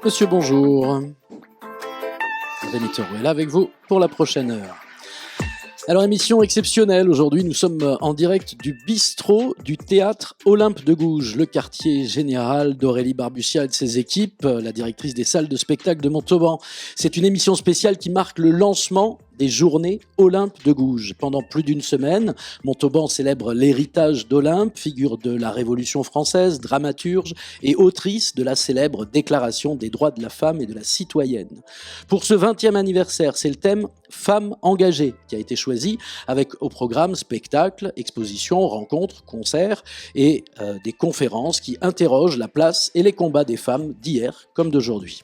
Monsieur, bonjour. Rémi Thérault est là avec vous pour la prochaine heure. Alors, émission exceptionnelle. Aujourd'hui, nous sommes en direct du bistrot du théâtre Olympe de Gouges, le quartier général d'Aurélie Barbutia et de ses équipes, la directrice des salles de spectacle de Montauban. C'est une émission spéciale qui marque le lancement des journées Olympe de Gouges. Pendant plus d'une semaine, Montauban célèbre l'héritage d'Olympe, figure de la Révolution française, dramaturge et autrice de la célèbre Déclaration des droits de la femme et de la citoyenne. Pour ce 20e anniversaire, c'est le thème Femmes engagées qui a été choisi, avec au programme spectacles, expositions, rencontres, concerts et des conférences qui interrogent la place et les combats des femmes d'hier comme d'aujourd'hui.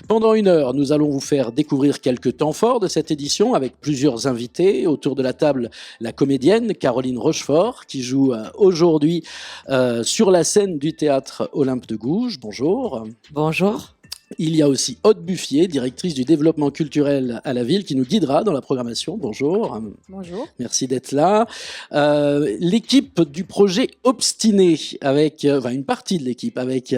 Pendant une heure, nous allons vous faire découvrir quelques temps forts de cette édition avec plusieurs invités. Autour de la table, la comédienne Caroline Rochefort qui joue aujourd'hui sur la scène du théâtre Olympe de Gouges. Bonjour. Bonjour. Il y a aussi Aude Buffier, directrice du développement culturel à la ville, qui nous guidera dans la programmation. Bonjour. Bonjour. Merci d'être là. L'équipe du projet Obstiné, avec une partie de l'équipe, avec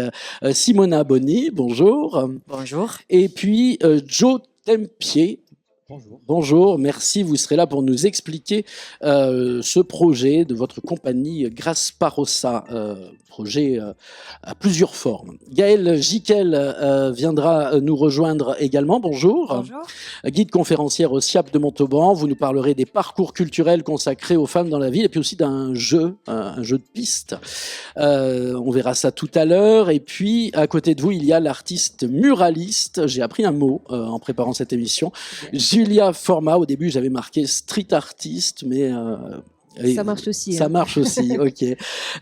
Simona Boni. Bonjour. Bonjour. Et puis Joe Tempier. Bonjour. Bonjour, merci. Vous serez là pour nous expliquer ce projet de votre compagnie Grasparossa, projet à plusieurs formes. Gaëlle Jiquel viendra nous rejoindre également. Bonjour. Bonjour. Guide conférencière au SIAP de Montauban. Vous nous parlerez des parcours culturels consacrés aux femmes dans la ville et puis aussi d'un jeu, un jeu de piste. On verra ça tout à l'heure. Et puis, à côté de vous, il y a l'artiste muraliste. J'ai appris un mot en préparant cette émission. Julia Forma, au début j'avais marqué street artiste, mais ça marche aussi. Ça marche aussi, ok.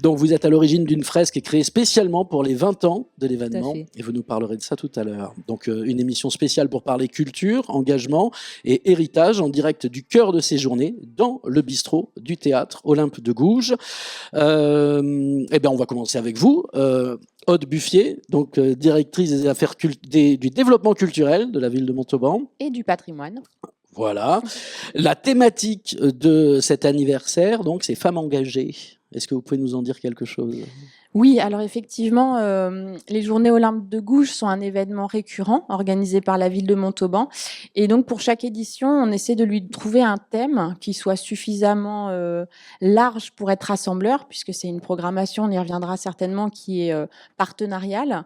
Donc vous êtes à l'origine d'une fresque créée spécialement pour les 20 ans de l'événement et vous nous parlerez de ça tout à l'heure. Donc une émission spéciale pour parler culture, engagement et héritage en direct du cœur de ces journées dans le bistrot du théâtre Olympe de Gouges. Eh bien on va commencer avec vous. Aude Buffier, donc directrice des affaires du développement culturel de la ville de Montauban. Et du patrimoine. Voilà. La thématique de cet anniversaire, donc, c'est femmes engagées. Est-ce que vous pouvez nous en dire quelque chose ? Oui, alors effectivement, les Journées Olympe de Gouges sont un événement récurrent organisé par la ville de Montauban. Et donc, pour chaque édition, on essaie de lui trouver un thème qui soit suffisamment large pour être rassembleur, puisque c'est une programmation, on y reviendra certainement, qui est partenariale.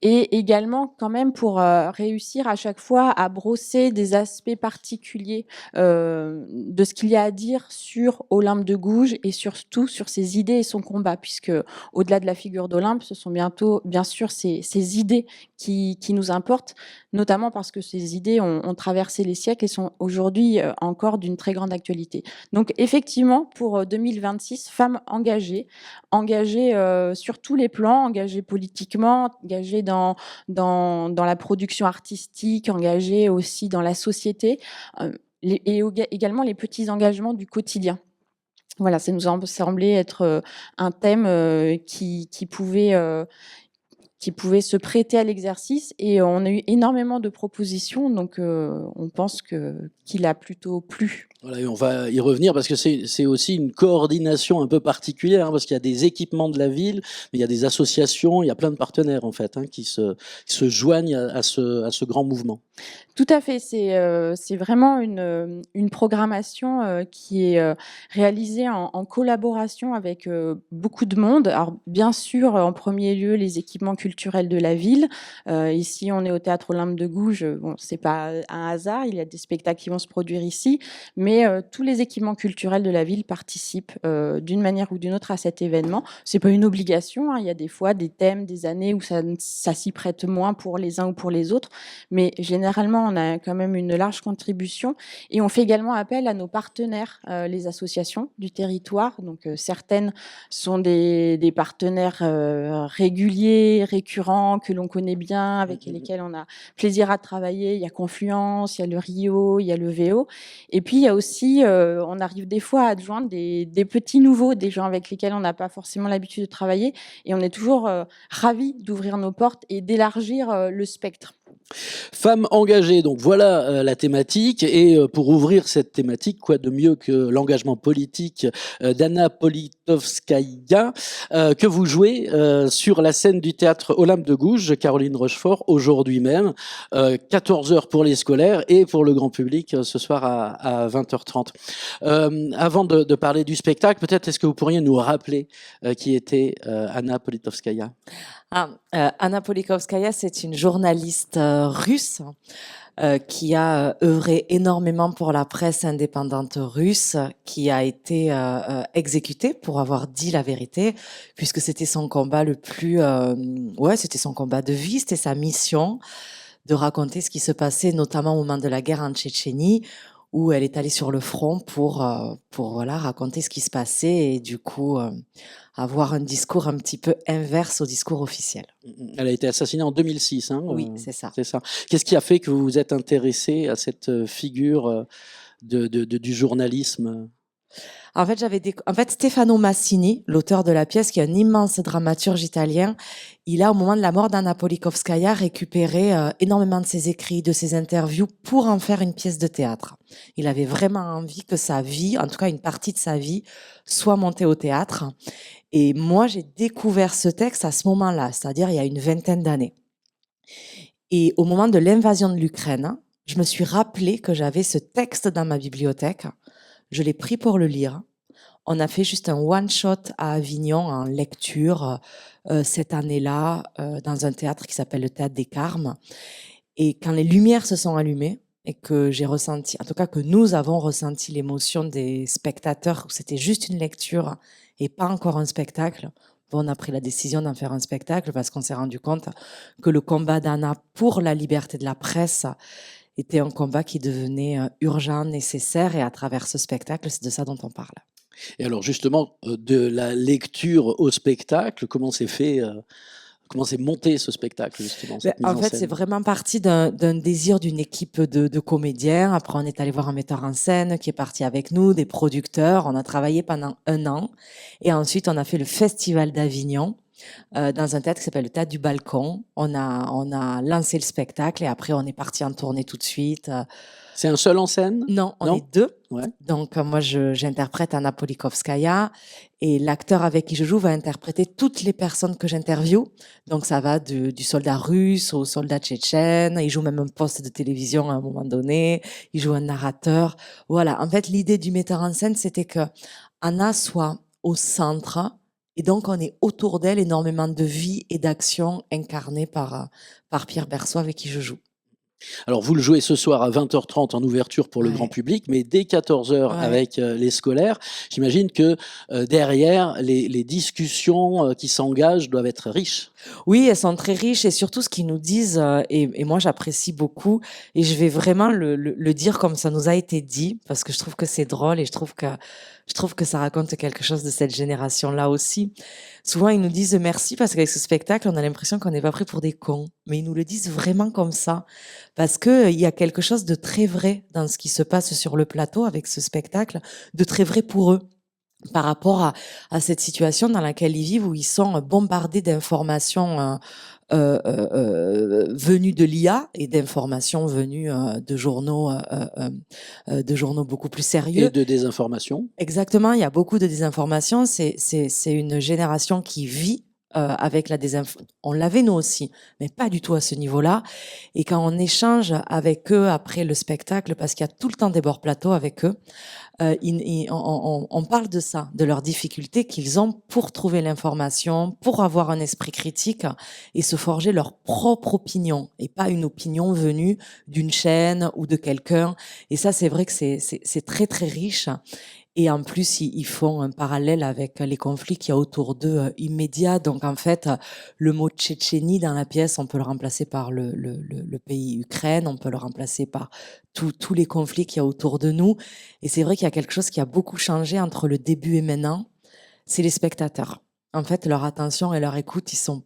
Et également, quand même, pour réussir à chaque fois à brosser des aspects particuliers de ce qu'il y a à dire sur Olympe de Gouges et surtout sur ses idées et son combat, puisque au-delà de la figure d'Olympe, ce sont bien sûr ces idées qui nous importent, notamment parce que ces idées ont traversé les siècles et sont aujourd'hui encore d'une très grande actualité. Donc effectivement, pour 2026, femmes engagées sur tous les plans, engagées politiquement, engagées dans la production artistique, engagées aussi dans la société, et également les petits engagements du quotidien. Voilà, ça nous a semblé être un thème qui pouvait se prêter à l'exercice et on a eu énormément de propositions, donc on pense qu'il a plutôt plu. Voilà, et on va y revenir parce que c'est aussi une coordination un peu particulière, parce qu'il y a des équipements de la ville, mais il y a des associations, il y a plein de partenaires en fait qui se joignent à ce grand mouvement. Tout à fait, c'est vraiment une programmation qui est réalisée en collaboration avec beaucoup de monde. Alors bien sûr, en premier lieu, les équipements culturels de la ville. Ici, on est au théâtre Olympe de Gouges. Bon, c'est pas un hasard, il y a des spectacles qui vont se produire ici, mais tous les équipements culturels de la ville participent d'une manière ou d'une autre à cet événement. C'est pas une obligation, hein. Il y a des fois des thèmes, des années où ça s'y prête moins pour les uns ou pour les autres, mais généralement on a quand même une large contribution et on fait également appel à nos partenaires, les associations du territoire. Donc certaines sont des partenaires réguliers, récurrents, que l'on connaît bien, avec lesquels on a plaisir à travailler. Il y a Confluence, il y a le Rio, il y a le VO. Et puis il y a aussi, on arrive des fois à adjoindre des petits nouveaux, des gens avec lesquels on n'a pas forcément l'habitude de travailler, et on est toujours ravis d'ouvrir nos portes et d'élargir le spectre. Femmes engagées, donc voilà la thématique. Et pour ouvrir cette thématique, quoi de mieux que l'engagement politique d'Anna Politkovskaya, que vous jouez sur la scène du théâtre Olympe de Gouges, Caroline Rochefort, aujourd'hui même, 14 heures pour les scolaires et pour le grand public ce soir à 20h30. Avant de parler du spectacle, peut-être est-ce que vous pourriez nous rappeler qui était Anna Politkovskaya? Anna Politkovskaya, c'est une journaliste russe qui a œuvré énormément pour la presse indépendante russe, qui a été exécutée pour avoir dit la vérité, puisque c'était son combat le plus... c'était son combat de vie, c'était sa mission de raconter ce qui se passait, notamment au moment de la guerre en Tchétchénie, où elle est allée sur le front pour voilà, raconter ce qui se passait et du coup avoir un discours un petit peu inverse au discours officiel. Elle a été assassinée en 2006. Hein, oui, c'est ça. C'est ça. Qu'est-ce qui a fait que vous vous êtes intéressé à cette figure du journalisme? En fait, Stefano Massini, l'auteur de la pièce, qui est un immense dramaturge italien, il a, au moment de la mort d'Anna Politkovskaya, récupéré énormément de ses écrits, de ses interviews pour en faire une pièce de théâtre. Il avait vraiment envie que sa vie, en tout cas une partie de sa vie, soit montée au théâtre. Et moi, j'ai découvert ce texte à ce moment-là, c'est-à-dire il y a une vingtaine d'années. Et au moment de l'invasion de l'Ukraine, je me suis rappelé que j'avais ce texte dans ma bibliothèque. Je l'ai pris pour le lire. On a fait juste un one-shot à Avignon en lecture cette année-là dans un théâtre qui s'appelle le Théâtre des Carmes. Et quand les lumières se sont allumées et que j'ai ressenti, en tout cas que nous avons ressenti l'émotion des spectateurs, où c'était juste une lecture et pas encore un spectacle, on a pris la décision d'en faire un spectacle parce qu'on s'est rendu compte que le combat d'Anna pour la liberté de la presse était un combat qui devenait urgent, nécessaire, et à travers ce spectacle, c'est de ça dont on parle. Et alors justement, de la lecture au spectacle, comment s'est fait, comment s'est monté ce spectacle justement, cette mise En fait, scène? c'est vraiment parti d'un désir d'une équipe de comédiens. Après, on est allé voir un metteur en scène qui est parti avec nous, des producteurs. On a travaillé pendant 1 an. Et ensuite, on a fait le Festival d'Avignon. Dans un théâtre qui s'appelle le Théâtre du Balcon. On a lancé le spectacle et après on est parti en tournée tout de suite. C'est un seul en scène? Non, on est 2. Ouais. Donc moi j'interprète Anna Politkovskaya et l'acteur avec qui je joue va interpréter toutes les personnes que j'interviewe. Donc ça va du soldat russe au soldat tchétchène. Il joue même un poste de télévision à un moment donné. Il joue un narrateur. Voilà. En fait, l'idée du metteur en scène, c'était que Anna soit au centre. Et donc, on est autour d'elle énormément de vie et d'action incarnées par Pierre Berceau avec qui je joue. Alors, vous le jouez ce soir à 20h30 en ouverture pour le grand public, mais dès 14h avec les scolaires. J'imagine que derrière, les discussions qui s'engagent doivent être riches. Oui, elles sont très riches et surtout ce qu'ils nous disent, et moi j'apprécie beaucoup, et je vais vraiment le dire comme ça nous a été dit, parce que je trouve que c'est drôle et je trouve que ça raconte quelque chose de cette génération-là aussi. Souvent, ils nous disent merci parce qu'avec ce spectacle, on a l'impression qu'on n'est pas pris pour des cons. Mais ils nous le disent vraiment comme ça. Parce que il y a quelque chose de très vrai dans ce qui se passe sur le plateau avec ce spectacle, de très vrai pour eux. Par rapport à cette situation dans laquelle ils vivent, où ils sont bombardés d'informations venues de l'IA et d'informations venues de journaux beaucoup plus sérieux. Et de désinformation. Exactement, il y a beaucoup de désinformation. C'est une génération qui vit avec la désinformation. On l'avait nous aussi, mais pas du tout à ce niveau-là. Et quand on échange avec eux après le spectacle, parce qu'il y a tout le temps des bords plateaux avec eux, on parle de ça, de leurs difficultés qu'ils ont pour trouver l'information, pour avoir un esprit critique et se forger leur propre opinion et pas une opinion venue d'une chaîne ou de quelqu'un. Et ça, c'est vrai que c'est très très riche. Et en plus, ils font un parallèle avec les conflits qu'il y a autour d'eux immédiats. Donc en fait, le mot Tchétchénie dans la pièce, on peut le remplacer par le pays Ukraine, on peut le remplacer par tous les conflits qu'il y a autour de nous. Et c'est vrai qu'il y a quelque chose qui a beaucoup changé entre le début et maintenant, c'est les spectateurs. En fait, leur attention et leur écoute, ils sont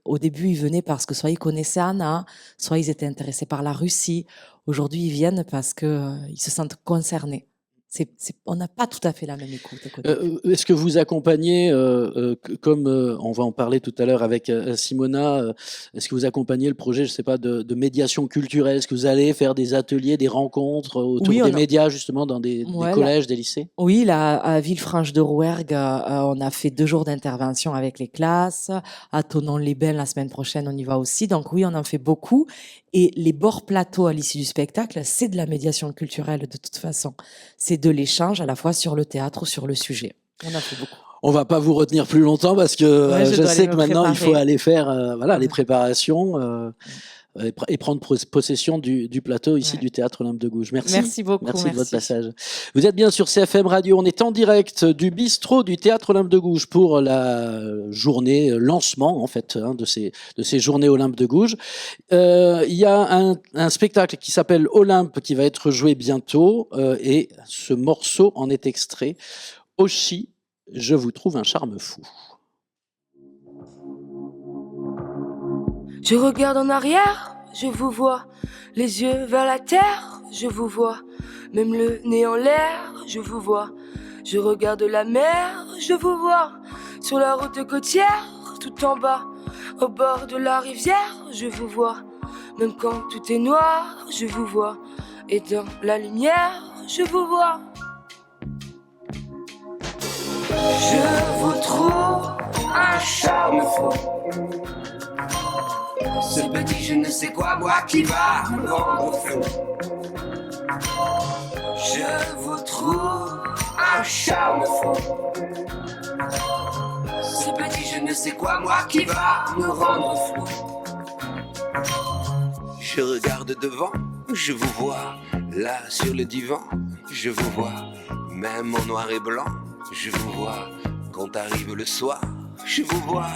au début, ils venaient parce que soit ils connaissaient Anna, soit ils étaient intéressés par la Russie. Aujourd'hui, ils viennent parce que ils se sentent concernés. On n'a pas tout à fait la même écoute. Est-ce que vous accompagnez, comme on va en parler tout à l'heure avec Simona, est-ce que vous accompagnez le projet, je sais pas, de médiation culturelle? Est-ce que vous allez faire des ateliers, des rencontres autour des médias, justement, dans des collèges, des lycées? Oui, là, à Villefranche-de-Rouergue, on a fait 2 jours d'intervention avec les classes. À Thonon-les-Bains, la semaine prochaine, on y va aussi. Donc oui, on en fait beaucoup. Et les bords plateaux à l'issue du spectacle, c'est de la médiation culturelle de toute façon. C'est de l'échange à la fois sur le théâtre ou sur le sujet. On en fait beaucoup. On va pas vous retenir plus longtemps parce que je sais que maintenant il faut aller faire les préparations et prendre possession du plateau ici du Théâtre Olympe de Gouges. Merci beaucoup. Merci de votre passage. Vous êtes bien sur CFM Radio. On est en direct du bistrot du Théâtre Olympe de Gouges pour la journée lancement en fait de ces journées Olympe de Gouges. Il y a un spectacle qui s'appelle Olympe qui va être joué bientôt et ce morceau en est extrait. Oshi, je vous trouve un charme fou. Je regarde en arrière, je vous vois, les yeux vers la terre, je vous vois, même le nez en l'air, je vous vois. Je regarde la mer, je vous vois, sur la route côtière, tout en bas, au bord de la rivière, je vous vois. Même quand tout est noir, je vous vois, et dans la lumière, je vous vois. Je vous trouve un charme fou. Ce petit je ne sais quoi, moi qui va me rendre fou. Je vous trouve un charme fou. Ce petit je ne sais quoi, moi qui va me rendre fou. Je regarde devant, je vous vois, là sur le divan, je vous vois, même en noir et blanc, je vous vois, quand arrive le soir, je vous vois,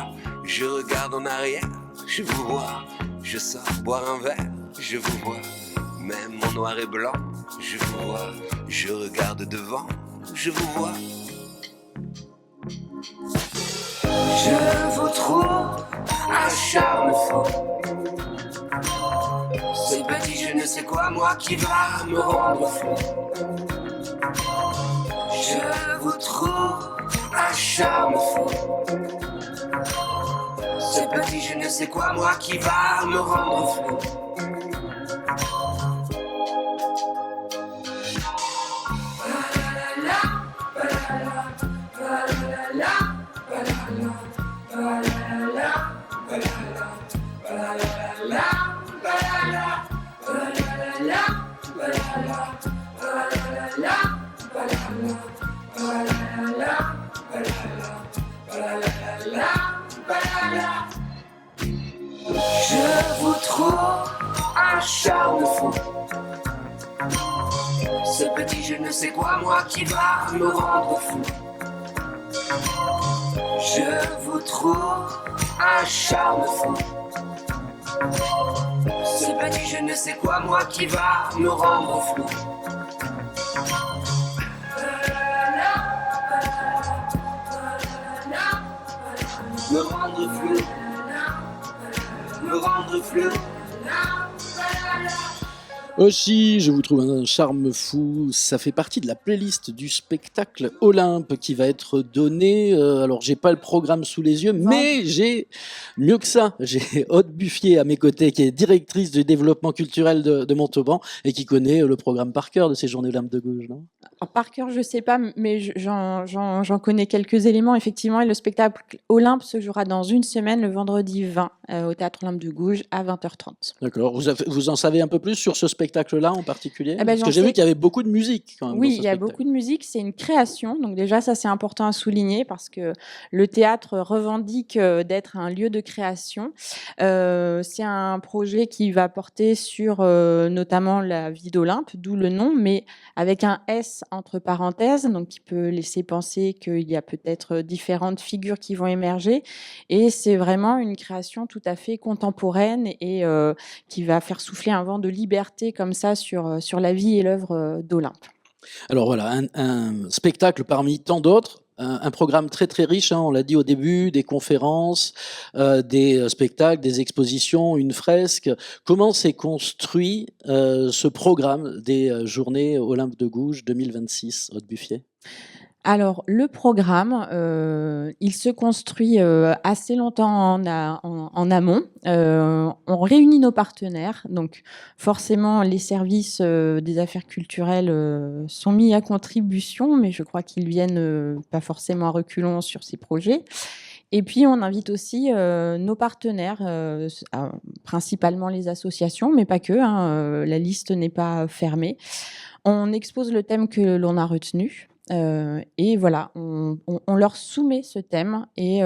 je regarde en arrière, je vous vois, je sors boire un verre, je vous vois, même en noir et blanc, je vous vois, je regarde devant, je vous vois. Je vous trouve un charme fou. Ce petit je ne sais quoi, moi qui va me rendre fou. Je vous trouve un charme fou. Ce petit je ne sais quoi, moi qui va me rendre fou. Je vous trouve un charme fou. Ce petit je ne sais quoi, moi qui va me rendre fou. Je vous trouve un charme fou. Ce petit je ne sais quoi, moi qui va me rendre fou. Me rendre flou, me rendre flou. Oshi, je vous trouve un charme fou. Ça fait partie de la playlist du spectacle Olympe qui va être donné. Alors, j'ai pas le programme sous les yeux, mais j'ai mieux que ça. J'ai Aude Buffier à mes côtés, qui est directrice du développement culturel de Montauban et qui connaît le programme par cœur de ces journées Olympe de Gouges, non? Alors, par cœur, je sais pas, mais j'en connais quelques éléments, effectivement. Et le spectacle Olympe se jouera dans une semaine, le vendredi 20, au Théâtre Olympe de Gouges, à 20h30. D'accord. Vous en savez un peu plus sur ce spectacle-là en particulier? Ben, parce que j'ai vu qu'il y avait beaucoup de musique quand même. Oui, il y a beaucoup de musique. C'est une création. Donc déjà, ça, c'est important à souligner parce que le théâtre revendique d'être un lieu de création. C'est un projet qui va porter sur notamment la vie d'Olympe, d'où le nom, mais avec un S entre parenthèses, donc qui peut laisser penser qu'il y a peut-être différentes figures qui vont émerger. Et c'est vraiment une création tout à fait contemporaine et qui va faire souffler un vent de liberté comme ça sur la vie et l'œuvre d'Olympe. Alors voilà, un spectacle parmi tant d'autres un programme très très riche, hein, on l'a dit au début, des conférences, des spectacles, des expositions, une fresque. Comment s'est construit ce programme des Journées Olympe de Gouges 2026, Aude Buffier? Alors, le programme, il se construit assez longtemps en amont. On réunit nos partenaires, donc forcément les services des affaires culturelles sont mis à contribution, mais je crois qu'ils viennent pas forcément à reculons sur ces projets. Et puis, on invite aussi nos partenaires, principalement les associations, mais pas que, hein, la liste n'est pas fermée. On expose le thème que l'on a retenu. Et voilà, on leur soumet ce thème et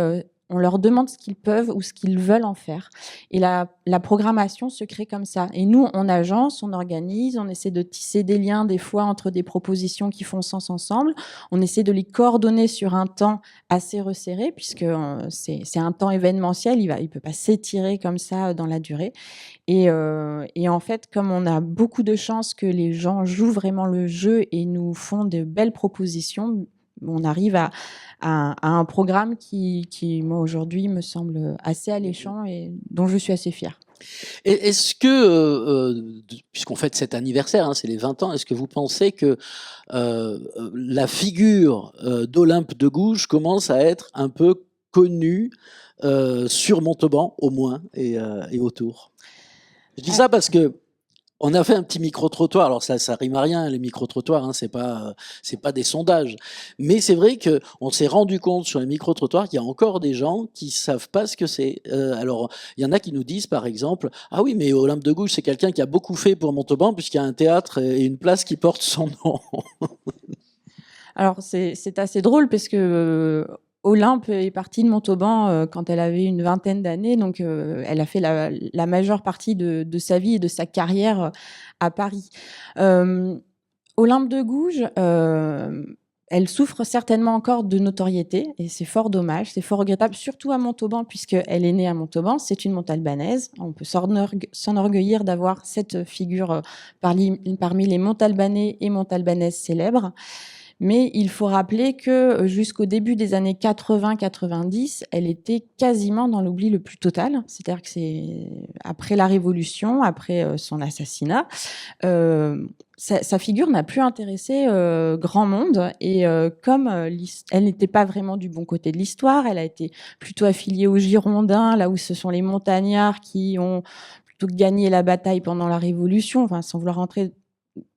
on leur demande ce qu'ils peuvent ou ce qu'ils veulent en faire. Et la programmation se crée comme ça. Et nous, on agence, on organise, on essaie de tisser des liens des fois entre des propositions qui font sens ensemble. On essaie de les coordonner sur un temps assez resserré puisque c'est un temps événementiel, il peut pas s'étirer comme ça dans la durée. Et en fait, comme on a beaucoup de chance que les gens jouent vraiment le jeu et nous font de belles propositions, on arrive à un programme qui, moi, aujourd'hui, me semble assez alléchant et dont je suis assez fière. Et est-ce que, puisqu'on fête cet anniversaire, hein, c'est les 20 ans, est-ce que vous pensez que la figure d'Olympe de Gouges commence à être un peu connue sur Montauban, au moins, et autour? Je dis ça parce que on a fait un petit micro-trottoir. Alors ça rime à rien, les micro-trottoirs, hein, c'est pas des sondages. Mais c'est vrai que on s'est rendu compte sur les micro-trottoirs qu'il y a encore des gens qui savent pas ce que c'est. Alors il y en a qui nous disent par exemple, ah oui, mais Olympe de Gouges, c'est quelqu'un qui a beaucoup fait pour Montauban puisqu'il y a un théâtre et une place qui porte son nom. Alors c'est assez drôle parce que Olympe est partie de Montauban quand elle avait une vingtaine d'années, donc elle a fait la majeure partie de sa vie et de sa carrière à Paris. Olympe de Gouges, elle souffre certainement encore de notoriété et c'est fort dommage, c'est fort regrettable, surtout à Montauban puisqu'elle est née à Montauban, c'est une Montalbanaise. On peut s'enorgueillir d'avoir cette figure parmi les Montalbanais et Montalbanaises célèbres. Mais il faut rappeler que jusqu'au début des années 80-90, elle était quasiment dans l'oubli le plus total. C'est-à-dire que c'est après la Révolution, après son assassinat, sa figure n'a plus intéressé grand monde. Et comme elle n'était pas vraiment du bon côté de l'histoire, elle a été plutôt affiliée aux Girondins, là où ce sont les montagnards qui ont plutôt gagné la bataille pendant la Révolution, enfin, sans vouloir rentrer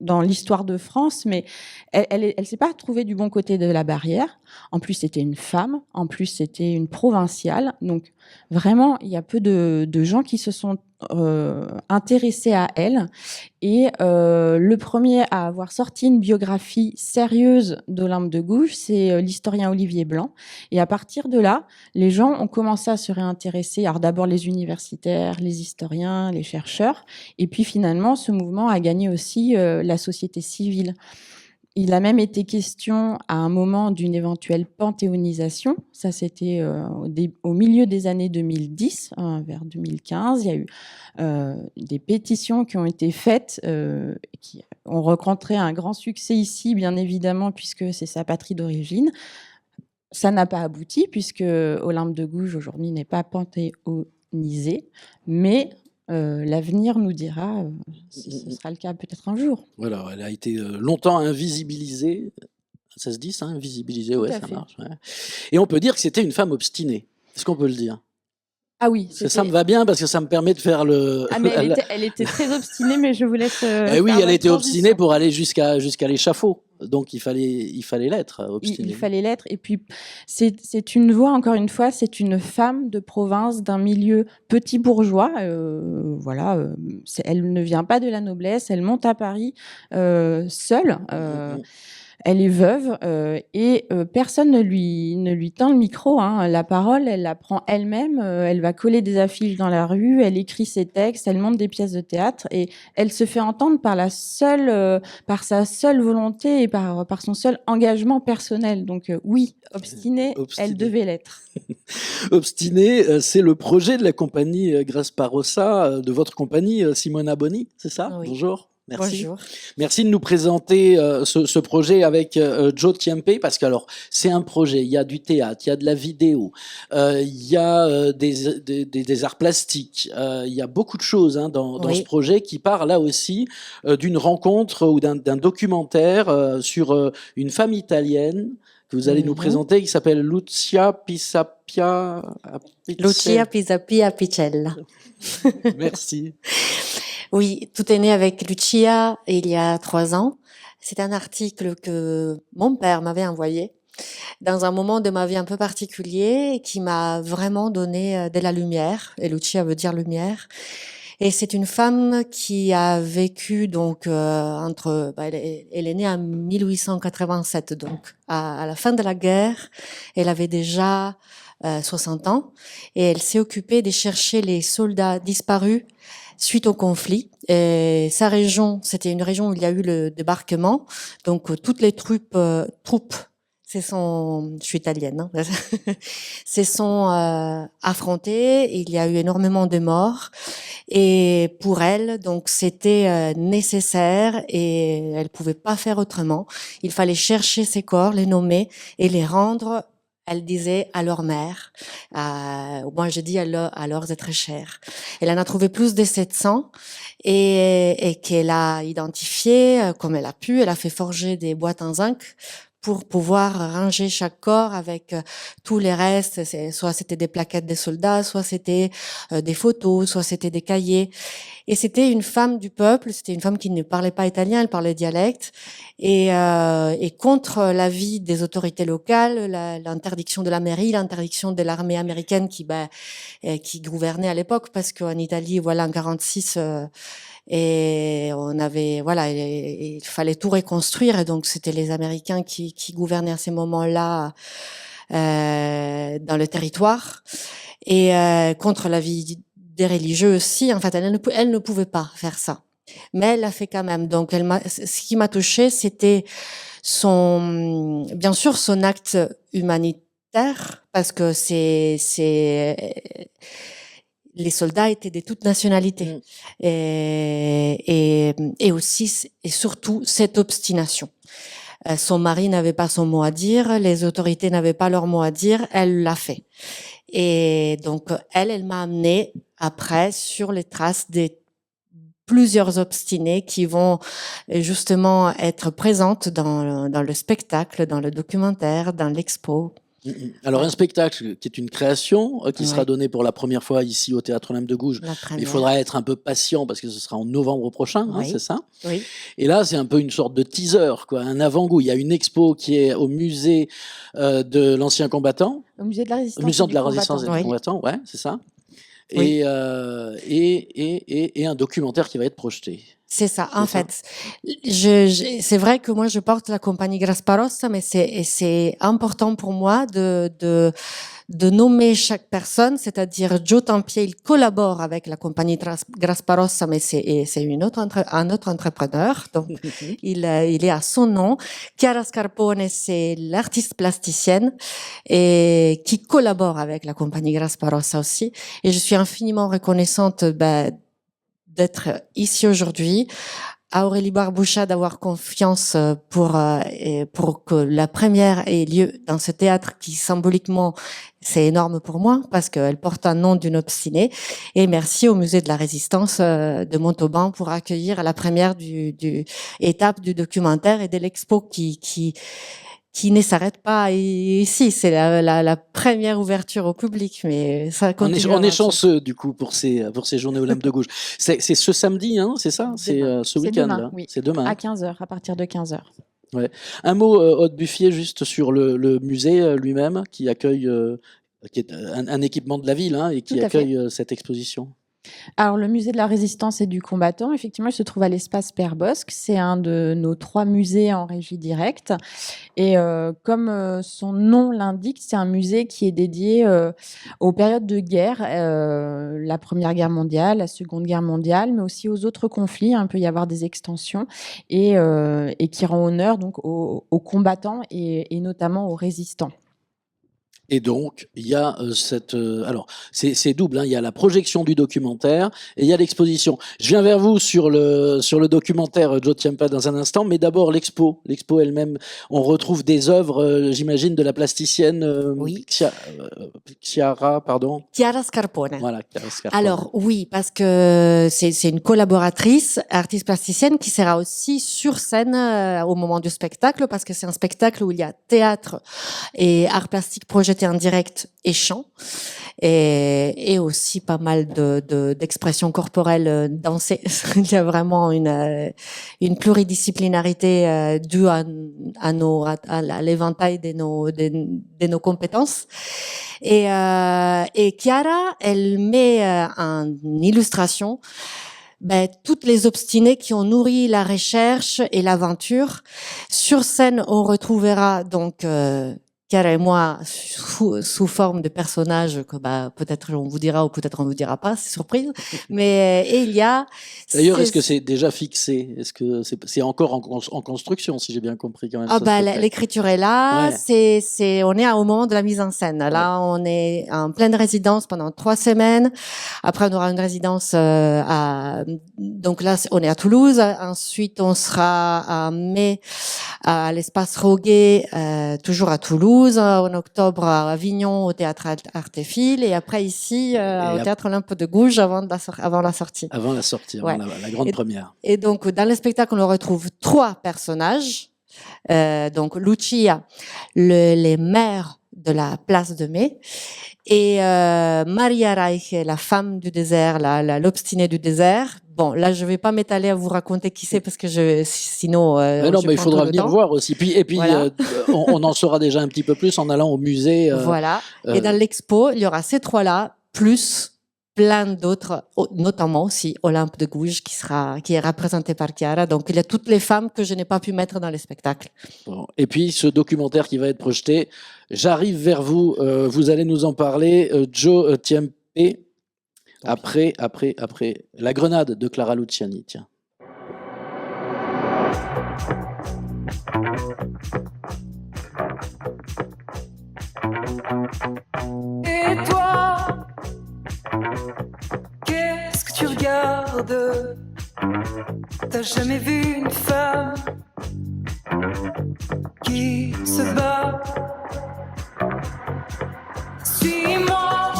dans l'histoire de France, mais elle s'est pas trouvée du bon côté de la barrière. En plus, c'était une femme. En plus, c'était une provinciale. Donc, vraiment, il y a peu de gens qui se sont intéressés à elle. Et le premier à avoir sorti une biographie sérieuse d'Olympe de Gouges, c'est l'historien Olivier Blanc. Et à partir de là, les gens ont commencé à se réintéresser. Alors d'abord les universitaires, les historiens, les chercheurs. Et puis finalement, ce mouvement a gagné aussi la société civile. Il a même été question à un moment d'une éventuelle panthéonisation. Ça, c'était au milieu des années 2010, vers 2015. Il y a eu des pétitions qui ont été faites, qui ont rencontré un grand succès ici, bien évidemment, puisque c'est sa patrie d'origine. Ça n'a pas abouti, puisque Olympe de Gouges, aujourd'hui, n'est pas panthéonisée, mais l'avenir nous dira si ce sera le cas peut-être un jour. Voilà, elle a été longtemps invisibilisée. Ça se dit ça, invisibilisée, ouais, ça marche. Ouais. Et on peut dire que c'était une femme obstinée. Est-ce qu'on peut le dire? Ah oui. Ça me va bien parce que ça me permet de faire le... Ah mais elle était très obstinée, mais je vous laisse... oui, elle était obstinée pour aller jusqu'à l'échafaud. Donc il fallait l'être, obstinée. Il fallait l'être. Et puis c'est une voix, encore une fois, c'est une femme de province, d'un milieu petit bourgeois. Voilà, elle ne vient pas de la noblesse. Elle monte à Paris seule. Elle est veuve et personne ne lui tend le micro. Hein. La parole, elle la prend elle-même. Elle va coller des affiches dans la rue. Elle écrit ses textes. Elle monte des pièces de théâtre et elle se fait entendre par sa seule volonté et par son seul engagement personnel. Donc oui, obstinée, elle devait l'être. Obstinée, c'est le projet de la compagnie Grasparossa, de votre compagnie Simona Boni, c'est ça? Oui. Bonjour. Merci. Bonjour. Merci de nous présenter ce projet avec Joe Tiempe, parce que alors c'est un projet, il y a du théâtre, il y a de la vidéo, il y a des arts plastiques, il y a beaucoup de choses dans ce projet qui part là aussi d'une rencontre ou d'un documentaire sur une femme italienne que vous allez nous présenter, qui s'appelle Lucia Pisapia. Lucia Pisapia Picella. Merci. Oui, tout est né avec Lucia il y a 3 ans. C'est un article que mon père m'avait envoyé dans un moment de ma vie un peu particulier et qui m'a vraiment donné de la lumière. Et Lucia veut dire lumière. Et c'est une femme qui a vécu donc elle est née en 1887, donc à la fin de la guerre. Elle avait déjà 60 ans et elle s'est occupée de chercher les soldats disparus suite au conflit. Et sa région, c'était une région où il y a eu le débarquement, donc toutes les troupes, je suis italienne, hein, se sont affrontées. Il y a eu énormément de morts, et pour elle, donc c'était nécessaire et elle pouvait pas faire autrement. Il fallait chercher ces corps, les nommer et les rendre. Elle disait à leur mère, moi je dis à leurs êtres chers. Elle en a trouvé plus de 700 et qu'elle a identifié comme elle a pu. Elle a fait forger des boîtes en zinc pour pouvoir ranger chaque corps avec tous les restes. Soit c'était des plaquettes des soldats, soit c'était des photos, soit c'était des cahiers. Et c'était une femme du peuple, c'était une femme qui ne parlait pas italien, elle parlait dialecte. Et contre l'avis des autorités locales, l'interdiction de la mairie, l'interdiction de l'armée américaine qui gouvernait à l'époque, parce qu'en Italie, voilà, en 46, et on avait, voilà, il fallait tout reconstruire, et donc c'était les Américains qui gouvernaient à ces moments-là dans le territoire, et contre l'avis des religieux aussi. En fait, elle ne pouvait pas faire ça, mais elle l'a fait quand même. Donc ce qui m'a touchée, c'était bien sûr son acte humanitaire, parce que les soldats étaient de toutes nationalités, et aussi et surtout cette obstination. Son mari n'avait pas son mot à dire, les autorités n'avaient pas leur mot à dire, elle l'a fait. Et donc elle m'a amenée après sur les traces des plusieurs obstinés qui vont justement être présentes dans le spectacle, dans le documentaire, dans l'expo. Alors un spectacle qui est une création qui sera donné pour la première fois ici au Théâtre Olympe de Gouges. Il faudra être un peu patient parce que ce sera en novembre prochain, c'est ça? Oui. Et là, c'est un peu une sorte de teaser, quoi, un avant-goût. Il y a une expo qui est au musée de l'ancien combattant. Au musée de la Résistance. Au musée de la Résistance et du combattant, ouais, c'est ça. Oui. Et un documentaire qui va être projeté. C'est ça. En fait, c'est vrai que moi je porte la compagnie Grasparossa, mais c'est important pour moi de nommer chaque personne, c'est-à-dire Joe Tiempe, il collabore avec la compagnie Grasparossa, mais c'est un autre entrepreneur, donc il est à son nom. Chiara Scarpone, c'est l'artiste plasticienne et qui collabore avec la compagnie Grasparossa aussi. Et je suis infiniment reconnaissante d'être ici aujourd'hui, à Aurélie Barboucha d'avoir confiance pour que la première ait lieu dans ce théâtre qui symboliquement c'est énorme pour moi parce qu'elle porte un nom d'une obstinée, et merci au musée de la Résistance de Montauban pour accueillir la première du étape du documentaire et de l'expo qui ne s'arrête pas ici. C'est la première ouverture au public, mais ça continue. On est chanceux, du coup, pour ces journées Olympe de Gouges. C'est ce samedi, hein, c'est ça? C'est ce week-end, là? Oui. C'est demain. À 15h, à partir de 15h. Ouais. Un mot, Aude Buffier, juste sur le musée lui-même, qui accueille, qui est un équipement de la ville, hein, et qui accueille cette exposition. Alors, le musée de la Résistance et du combattant, effectivement, il se trouve à l'espace Père Bosc. C'est un de nos 3 musées en régie directe. Et comme son nom l'indique, c'est un musée qui est dédié aux périodes de guerre, la Première Guerre mondiale, la Seconde Guerre mondiale, mais aussi aux autres conflits. Il peut y avoir des extensions, et qui rend honneur donc aux combattants et notamment aux résistants. Et donc, il y a alors, c'est double, hein, il y a la projection du documentaire et il y a l'exposition. Je viens vers vous sur le documentaire Joe Ciampa dans un instant, mais d'abord l'expo elle-même. On retrouve des œuvres, j'imagine, de la plasticienne Oui. Chiara, pardon. Chiara Scarpone. Voilà, Chiara Scarpone. Alors oui, parce que c'est une collaboratrice, artiste plasticienne, qui sera aussi sur scène au moment du spectacle, parce que c'est un spectacle où il y a théâtre et art plastique projeté en direct et chant, et aussi pas mal d'expressions corporelles dansées. Il y a vraiment une pluridisciplinarité due à l'éventail de nos compétences. Et Chiara, elle met en illustration toutes les obstinés qui ont nourri la recherche et l'aventure. Sur scène, on retrouvera donc Chiara et moi sous forme de personnages que peut-être on vous dira ou peut-être on vous dira pas, c'est surprise. Mais et il y a. D'ailleurs, est-ce que c'est déjà fixé? Est-ce que c'est encore en construction, si j'ai bien compris quand même? L'écriture est là. Ouais. On est au moment de la mise en scène. Là, on est en pleine résidence pendant 3 semaines. Après, on aura une résidence donc là, on est à Toulouse. Ensuite, on sera en mai à l'espace Roguet, toujours à Toulouse. En octobre à Avignon au théâtre Artéphile et après ici au théâtre Olympe de Gouges avant la sortie. Avant la sortie, avant la grande première. Et donc dans le spectacle on retrouve 3 personnages. Donc Lucia, les mères de la place de Mai, et Maria Reich, la femme du désert, l'obstinée du désert. Bon, là, je vais pas m'étaler à vous raconter qui c'est parce que sinon. Non, mais il faudra venir voir aussi. Et puis, voilà. on en saura déjà un petit peu plus en allant au musée. Voilà. Et dans l'expo, il y aura ces 3-là, plus plein d'autres, notamment aussi Olympe de Gouges qui est représentée par Chiara. Donc, il y a toutes les femmes que je n'ai pas pu mettre dans les spectacles. Bon. Et puis, ce documentaire qui va être projeté, j'arrive vers vous. Vous allez nous en parler, Joe Ciampa. Après La Grenade de Clara Luciani, tiens. Et toi, qu'est-ce que tu regardes? T'as jamais vu une femme qui se bat? Suis-moi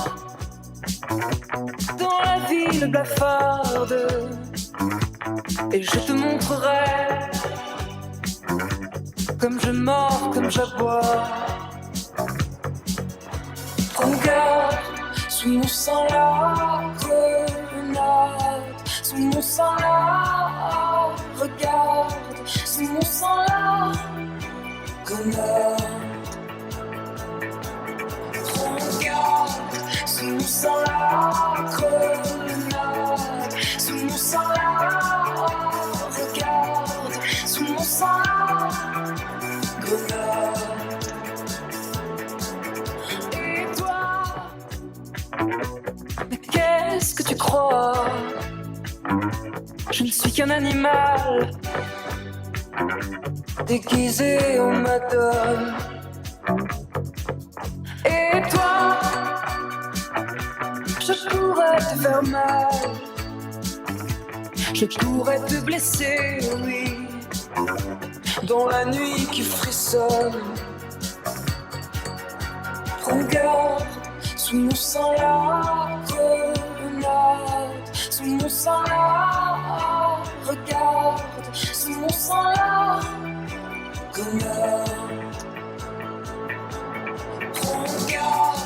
dans la ville blafarde et je te montrerai comme je mords, comme j'aboie. Regarde, sous mon sang la grenade, sous mon sang la, regarde, sous mon sang la grenade. Regarde, sous mon sang la grenade, sous mon sang la, regarde, sous mon sang la grenade. Mais qu'est-ce que tu crois? Je ne suis qu'un animal déguisé en madone. Et toi, je pourrais te faire mal, je pourrais te blesser, oui, dans la nuit qui frissonne. Regarde, sous mon sang la grenade, sous mon sang la, regarde, sous mon sang la grenade. Regarde,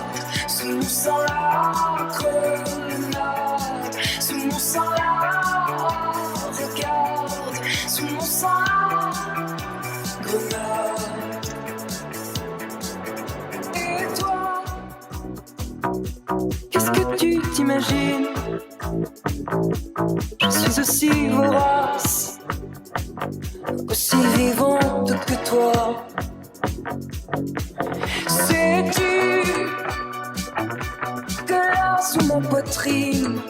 sous mon sang la grenade, sous mon sang la, regarde, sous mon sang la grenade. Et toi, qu'est-ce que tu t'imagines? Je suis aussi vorace, aussi vivante que toi. Sais-tu que là sous ma poitrine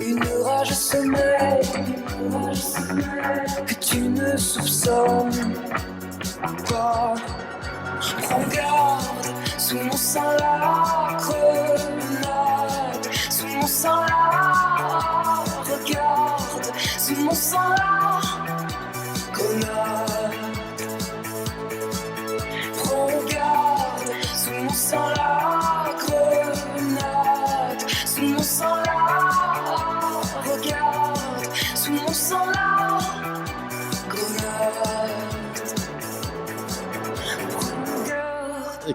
une rage sommeille que tu ne soupçonnes pas? Prends garde, sous mon sang la grenade, sous mon sang la, regarde, sous mon sang la grenade. Prends garde, sous mon sang la grenade, sous mon sang la, regarde, sous mon sang la grenade.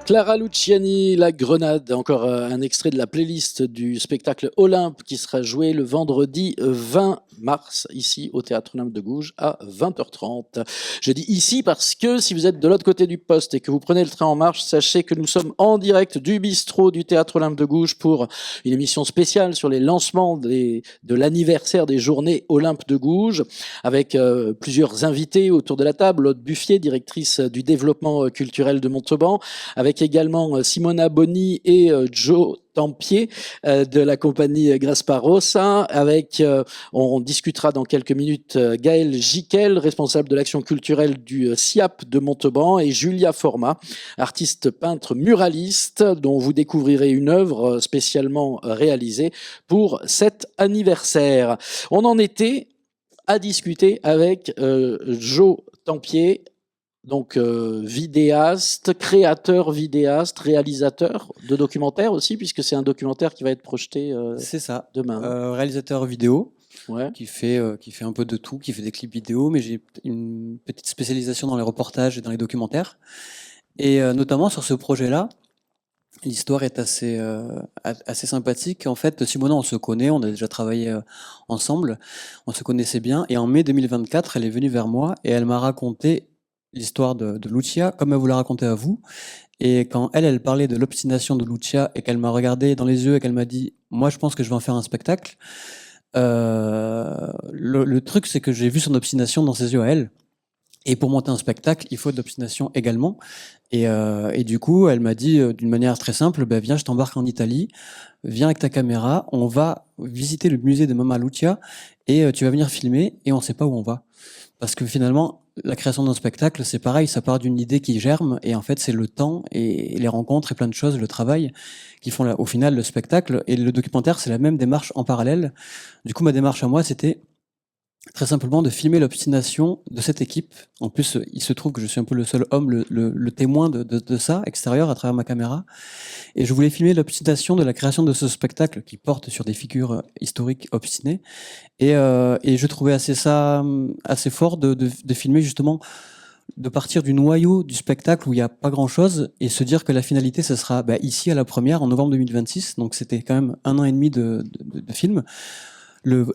Clara Luciani, La Grenade, encore un extrait de la playlist du spectacle Olympe qui sera joué le vendredi 20 mars ici au Théâtre Olympe de Gouges à 20h30. Je dis ici parce que si vous êtes de l'autre côté du poste et que vous prenez le train en marche, sachez que nous sommes en direct du bistrot du Théâtre Olympe de Gouges pour une émission spéciale sur les lancements de l'anniversaire des Journées Olympe de Gouges avec plusieurs invités autour de la table. Aude Buffier, directrice du développement culturel de Montauban, avec également Simona Boni et Joe Tampier de la compagnie Grasparosa. Avec, on discutera dans quelques minutes, Gaël Jiquel, responsable de l'action culturelle du SIAP de Montauban, et Julia Format, artiste peintre muraliste, dont vous découvrirez une œuvre spécialement réalisée pour cet anniversaire. On en était à discuter avec Joe Tampier, donc vidéaste, créateur vidéaste, réalisateur de documentaires aussi, puisque c'est un documentaire qui va être projeté C'est ça. demain. Réalisateur vidéo Ouais. qui fait un peu de tout, qui fait des clips vidéo, mais j'ai une petite spécialisation dans les reportages et dans les documentaires. Et notamment sur ce projet-là, l'histoire est assez sympathique. En fait, Simona, on se connaît, on a déjà travaillé ensemble, on se connaissait bien. Et en mai 2024, elle est venue vers moi et elle m'a raconté l'histoire de Lucia, comme elle vous l'a raconté à vous. Et quand elle parlait de l'obstination de Lucia et qu'elle m'a regardé dans les yeux et qu'elle m'a dit « Moi, je pense que je vais en faire un spectacle », le truc, c'est que j'ai vu son obstination dans ses yeux à elle. Et pour monter un spectacle, il faut de l'obstination également. Et du coup, elle m'a dit d'une manière très simple, bah, viens, je t'embarque en Italie, viens avec ta caméra, on va visiter le musée de Mama Lucia et tu vas venir filmer et on ne sait pas où on va. Parce que finalement, la création d'un spectacle, c'est pareil, ça part d'une idée qui germe et en fait, c'est le temps et les rencontres et plein de choses, le travail qui font au final le spectacle. Et le documentaire, c'est la même démarche en parallèle. Du coup, ma démarche à moi, c'était très simplement de filmer l'obstination de cette équipe. En plus, il se trouve que je suis un peu le seul homme, le témoin de ça, extérieur, à travers ma caméra. Et je voulais filmer l'obstination de la création de ce spectacle qui porte sur des figures historiques obstinées. Et je trouvais assez fort de filmer justement, de partir du noyau du spectacle où il n'y a pas grand-chose et se dire que la finalité, ce sera ici à la première, en novembre 2026. Donc c'était quand même 1 an et demi de film. Le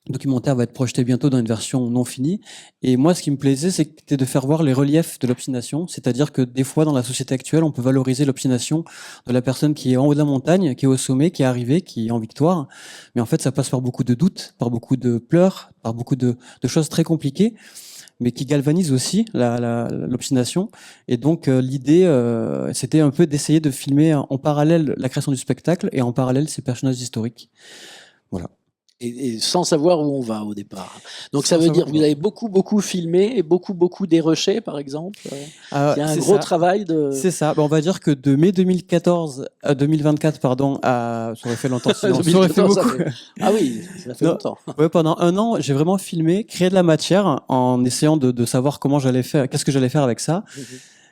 documentaire va être projeté bientôt dans une version non finie. Et moi, ce qui me plaisait, c'était de faire voir les reliefs de l'obstination. C'est-à-dire que des fois, dans la société actuelle, on peut valoriser l'obstination de la personne qui est en haut de la montagne, qui est au sommet, qui est arrivée, qui est en victoire. Mais en fait, ça passe par beaucoup de doutes, par beaucoup de pleurs, par beaucoup de choses très compliquées, mais qui galvanisent aussi l'obstination. Et donc, l'idée, c'était un peu d'essayer de filmer en parallèle la création du spectacle et en parallèle ces personnages historiques. Voilà. Et sans savoir où on va au départ. Donc Sans ça veut dire savoir que où vous on va. avez beaucoup filmé et beaucoup déroché, par exemple. Il y a un C'est gros ça. travail de... C'est ça. On va dire que de mai 2014 à 2024, pardon, ça aurait fait longtemps. Sinon, ça aurait fait 2014, ça beaucoup. fait- Ah oui, ça fait Non. longtemps. Ouais, pendant 1 an, j'ai vraiment filmé, créé de la matière en essayant de savoir comment j'allais faire, qu'est-ce que j'allais faire avec ça.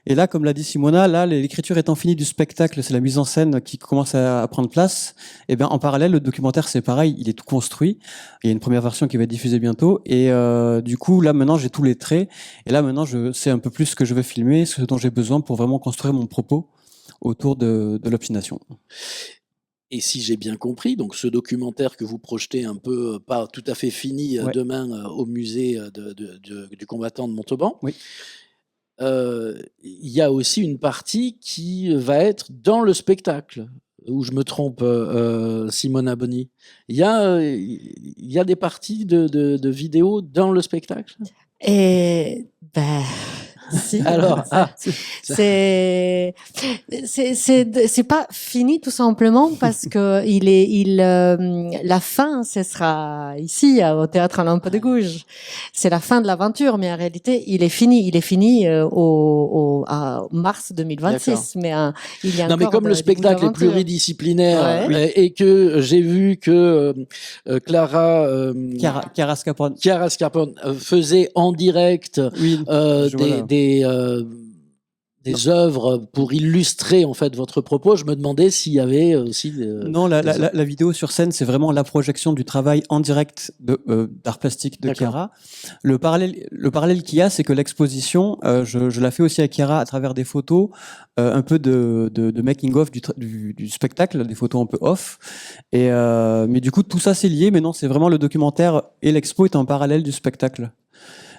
Et là, comme l'a dit Simona, là, l'écriture étant finie du spectacle, c'est la mise en scène qui commence à prendre place. Et bien, en parallèle, le documentaire, c'est pareil, il est tout construit. Il y a une première version qui va être diffusée bientôt. Et du coup, là, maintenant, j'ai tous les traits. Et là, maintenant, je sais un peu plus ce que je veux filmer, ce dont j'ai besoin pour vraiment construire mon propos autour de l'obstination. Et si j'ai bien compris, donc ce documentaire que vous projetez un peu, pas tout à fait fini, Ouais. demain au musée du combattant de Montauban, Oui. il y a aussi une partie qui va être dans le spectacle. Ou je me trompe, Simona Boni. Il y a des parties de vidéos dans le spectacle? Et Si. Alors, C'est pas fini tout simplement parce que la fin, ce sera ici au Théâtre Olympe de Gouges. C'est la fin de l'aventure, mais en réalité, il est fini. Il est fini à mars 2026. Mais il y a non, mais encore comme le spectacle est pluridisciplinaire et que j'ai vu que Chiara Scarpone faisait en direct des œuvres pour illustrer en fait votre propos. Je me demandais s'il y avait aussi. Non, la vidéo sur scène, c'est vraiment la projection du travail en direct d'art plastique de Chiara. Le parallèle qu'il y a, c'est que l'exposition, je la fais aussi à Chiara à travers des photos, un peu de making of du spectacle, des photos un peu off. Et mais du coup, tout ça c'est lié. Mais non, c'est vraiment le documentaire et l'expo est en parallèle du spectacle.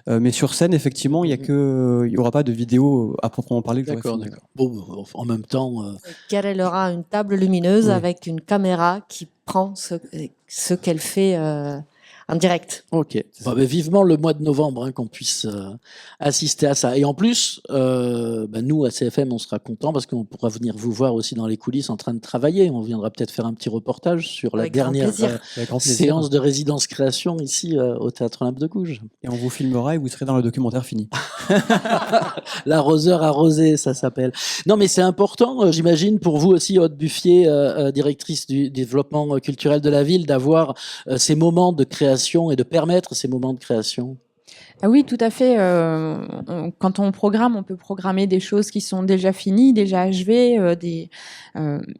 Mais sur scène, effectivement, il y aura pas de vidéo à proprement parler. D'accord. Bon, en même temps. Elle aura une table lumineuse avec une caméra qui prend ce qu'elle fait en direct. Ok. Vivement le mois de novembre qu'on puisse assister à ça. Et en plus, nous à CFM, on sera contents parce qu'on pourra venir vous voir aussi dans les coulisses en train de travailler. On viendra peut-être faire un petit reportage sur la dernière séance de résidence création ici au Théâtre Olympe de Gouges. Et on vous filmera et vous serez dans le documentaire fini. L'arroseur arrosé, ça s'appelle. Non, mais c'est important, j'imagine, pour vous aussi, Aude Buffier, directrice du développement culturel de la ville, d'avoir ces moments de création et de permettre ces moments de création. Ah oui, tout à fait. Quand on programme, on peut programmer des choses qui sont déjà finies, déjà achevées,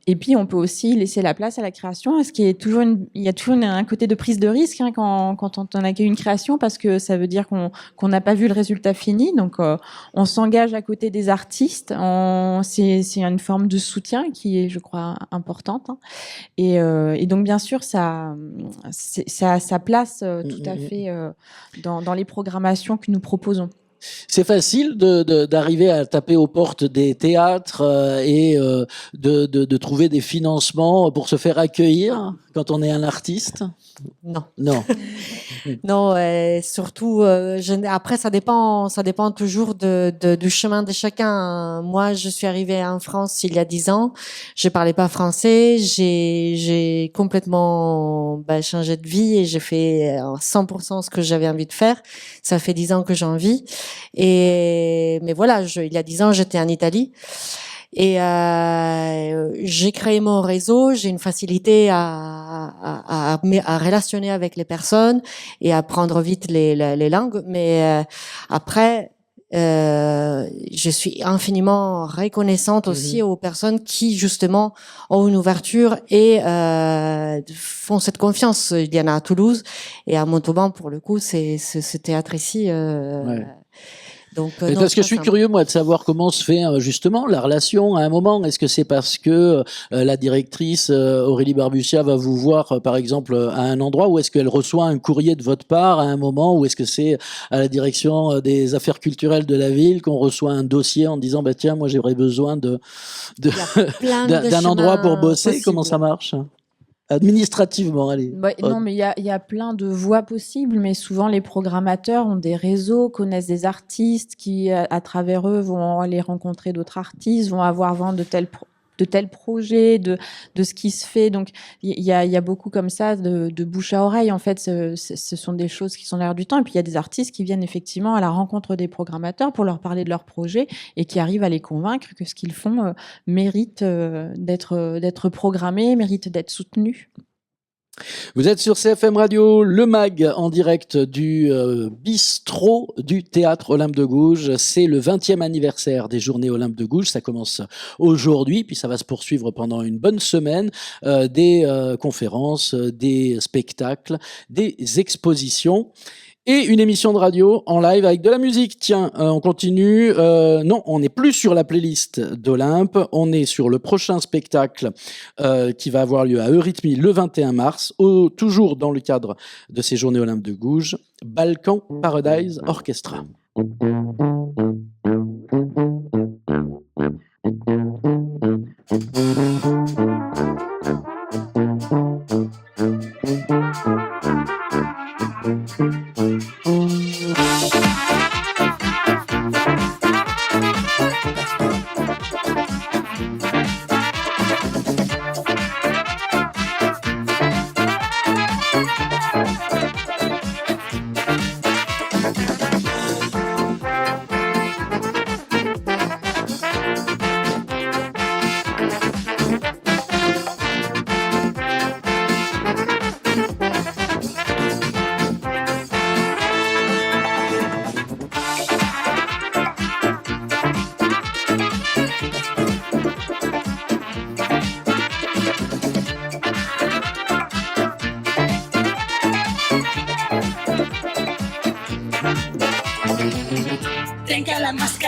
et puis on peut aussi laisser la place à la création. Il y a toujours un côté de prise de risque quand on accueille une création, parce que ça veut dire qu'on n'a pas vu le résultat fini. Donc on s'engage à côté des artistes. C'est une forme de soutien qui est, je crois, importante. Et donc bien sûr, ça a sa place tout à fait dans les programmations que nous proposons. C'est facile d'arriver à taper aux portes des théâtres et de trouver des financements pour se faire accueillir quand on est un artiste? Non. Non, surtout, après, ça dépend toujours du chemin de chacun. Moi, je suis arrivée en France il y a 10 ans. Je parlais pas français. J'ai complètement changé de vie et j'ai fait 100% ce que j'avais envie de faire. Ça fait 10 ans que j'en vis. Mais voilà, il y a 10 ans, j'étais en Italie. Et j'ai créé mon réseau, j'ai une facilité à relationner avec les personnes et à apprendre vite les langues. Mais après, je suis infiniment reconnaissante aussi aux personnes qui justement ont une ouverture et font cette confiance. Il y en a à Toulouse et à Montauban pour le coup, c'est ce théâtre ici. Donc, parce que je suis curieux, moi, de savoir comment se fait justement la relation à un moment. Est-ce que c'est parce que la directrice Aurélie Barbutia va vous voir, par exemple, à un endroit, ou est-ce qu'elle reçoit un courrier de votre part à un moment, ou est-ce que c'est à la direction des affaires culturelles de la ville qu'on reçoit un dossier en disant tiens, moi j'aurais besoin d'un endroit pour bosser possible. Comment ça marche administrativement, allez. Non, mais il y a plein de voies possibles, mais souvent les programmateurs ont des réseaux, connaissent des artistes qui, à travers eux, vont aller rencontrer d'autres artistes, vont avoir vent de tels projets, de ce qui se fait. Donc, il y a beaucoup comme ça de bouche à oreille. En fait, ce sont des choses qui sont l'air du temps. Et puis, il y a des artistes qui viennent effectivement à la rencontre des programmateurs pour leur parler de leurs projets et qui arrivent à les convaincre que ce qu'ils font mérite d'être programmé, mérite d'être soutenu. Vous êtes sur CFM Radio, le MAG en direct du bistrot du Théâtre Olympe de Gouges. C'est le 20e anniversaire des Journées Olympe de Gouges. Ça commence aujourd'hui, puis ça va se poursuivre pendant une bonne semaine. Des conférences, des spectacles, des expositions. Et une émission de radio en live avec de la musique. Tiens, on continue. Non, on n'est plus sur la playlist d'Olympe. On est sur le prochain spectacle qui va avoir lieu à Eurythmie le 21 mars, toujours dans le cadre de ces Journées Olympe de Gouges, Balkan Paradise Orchestra.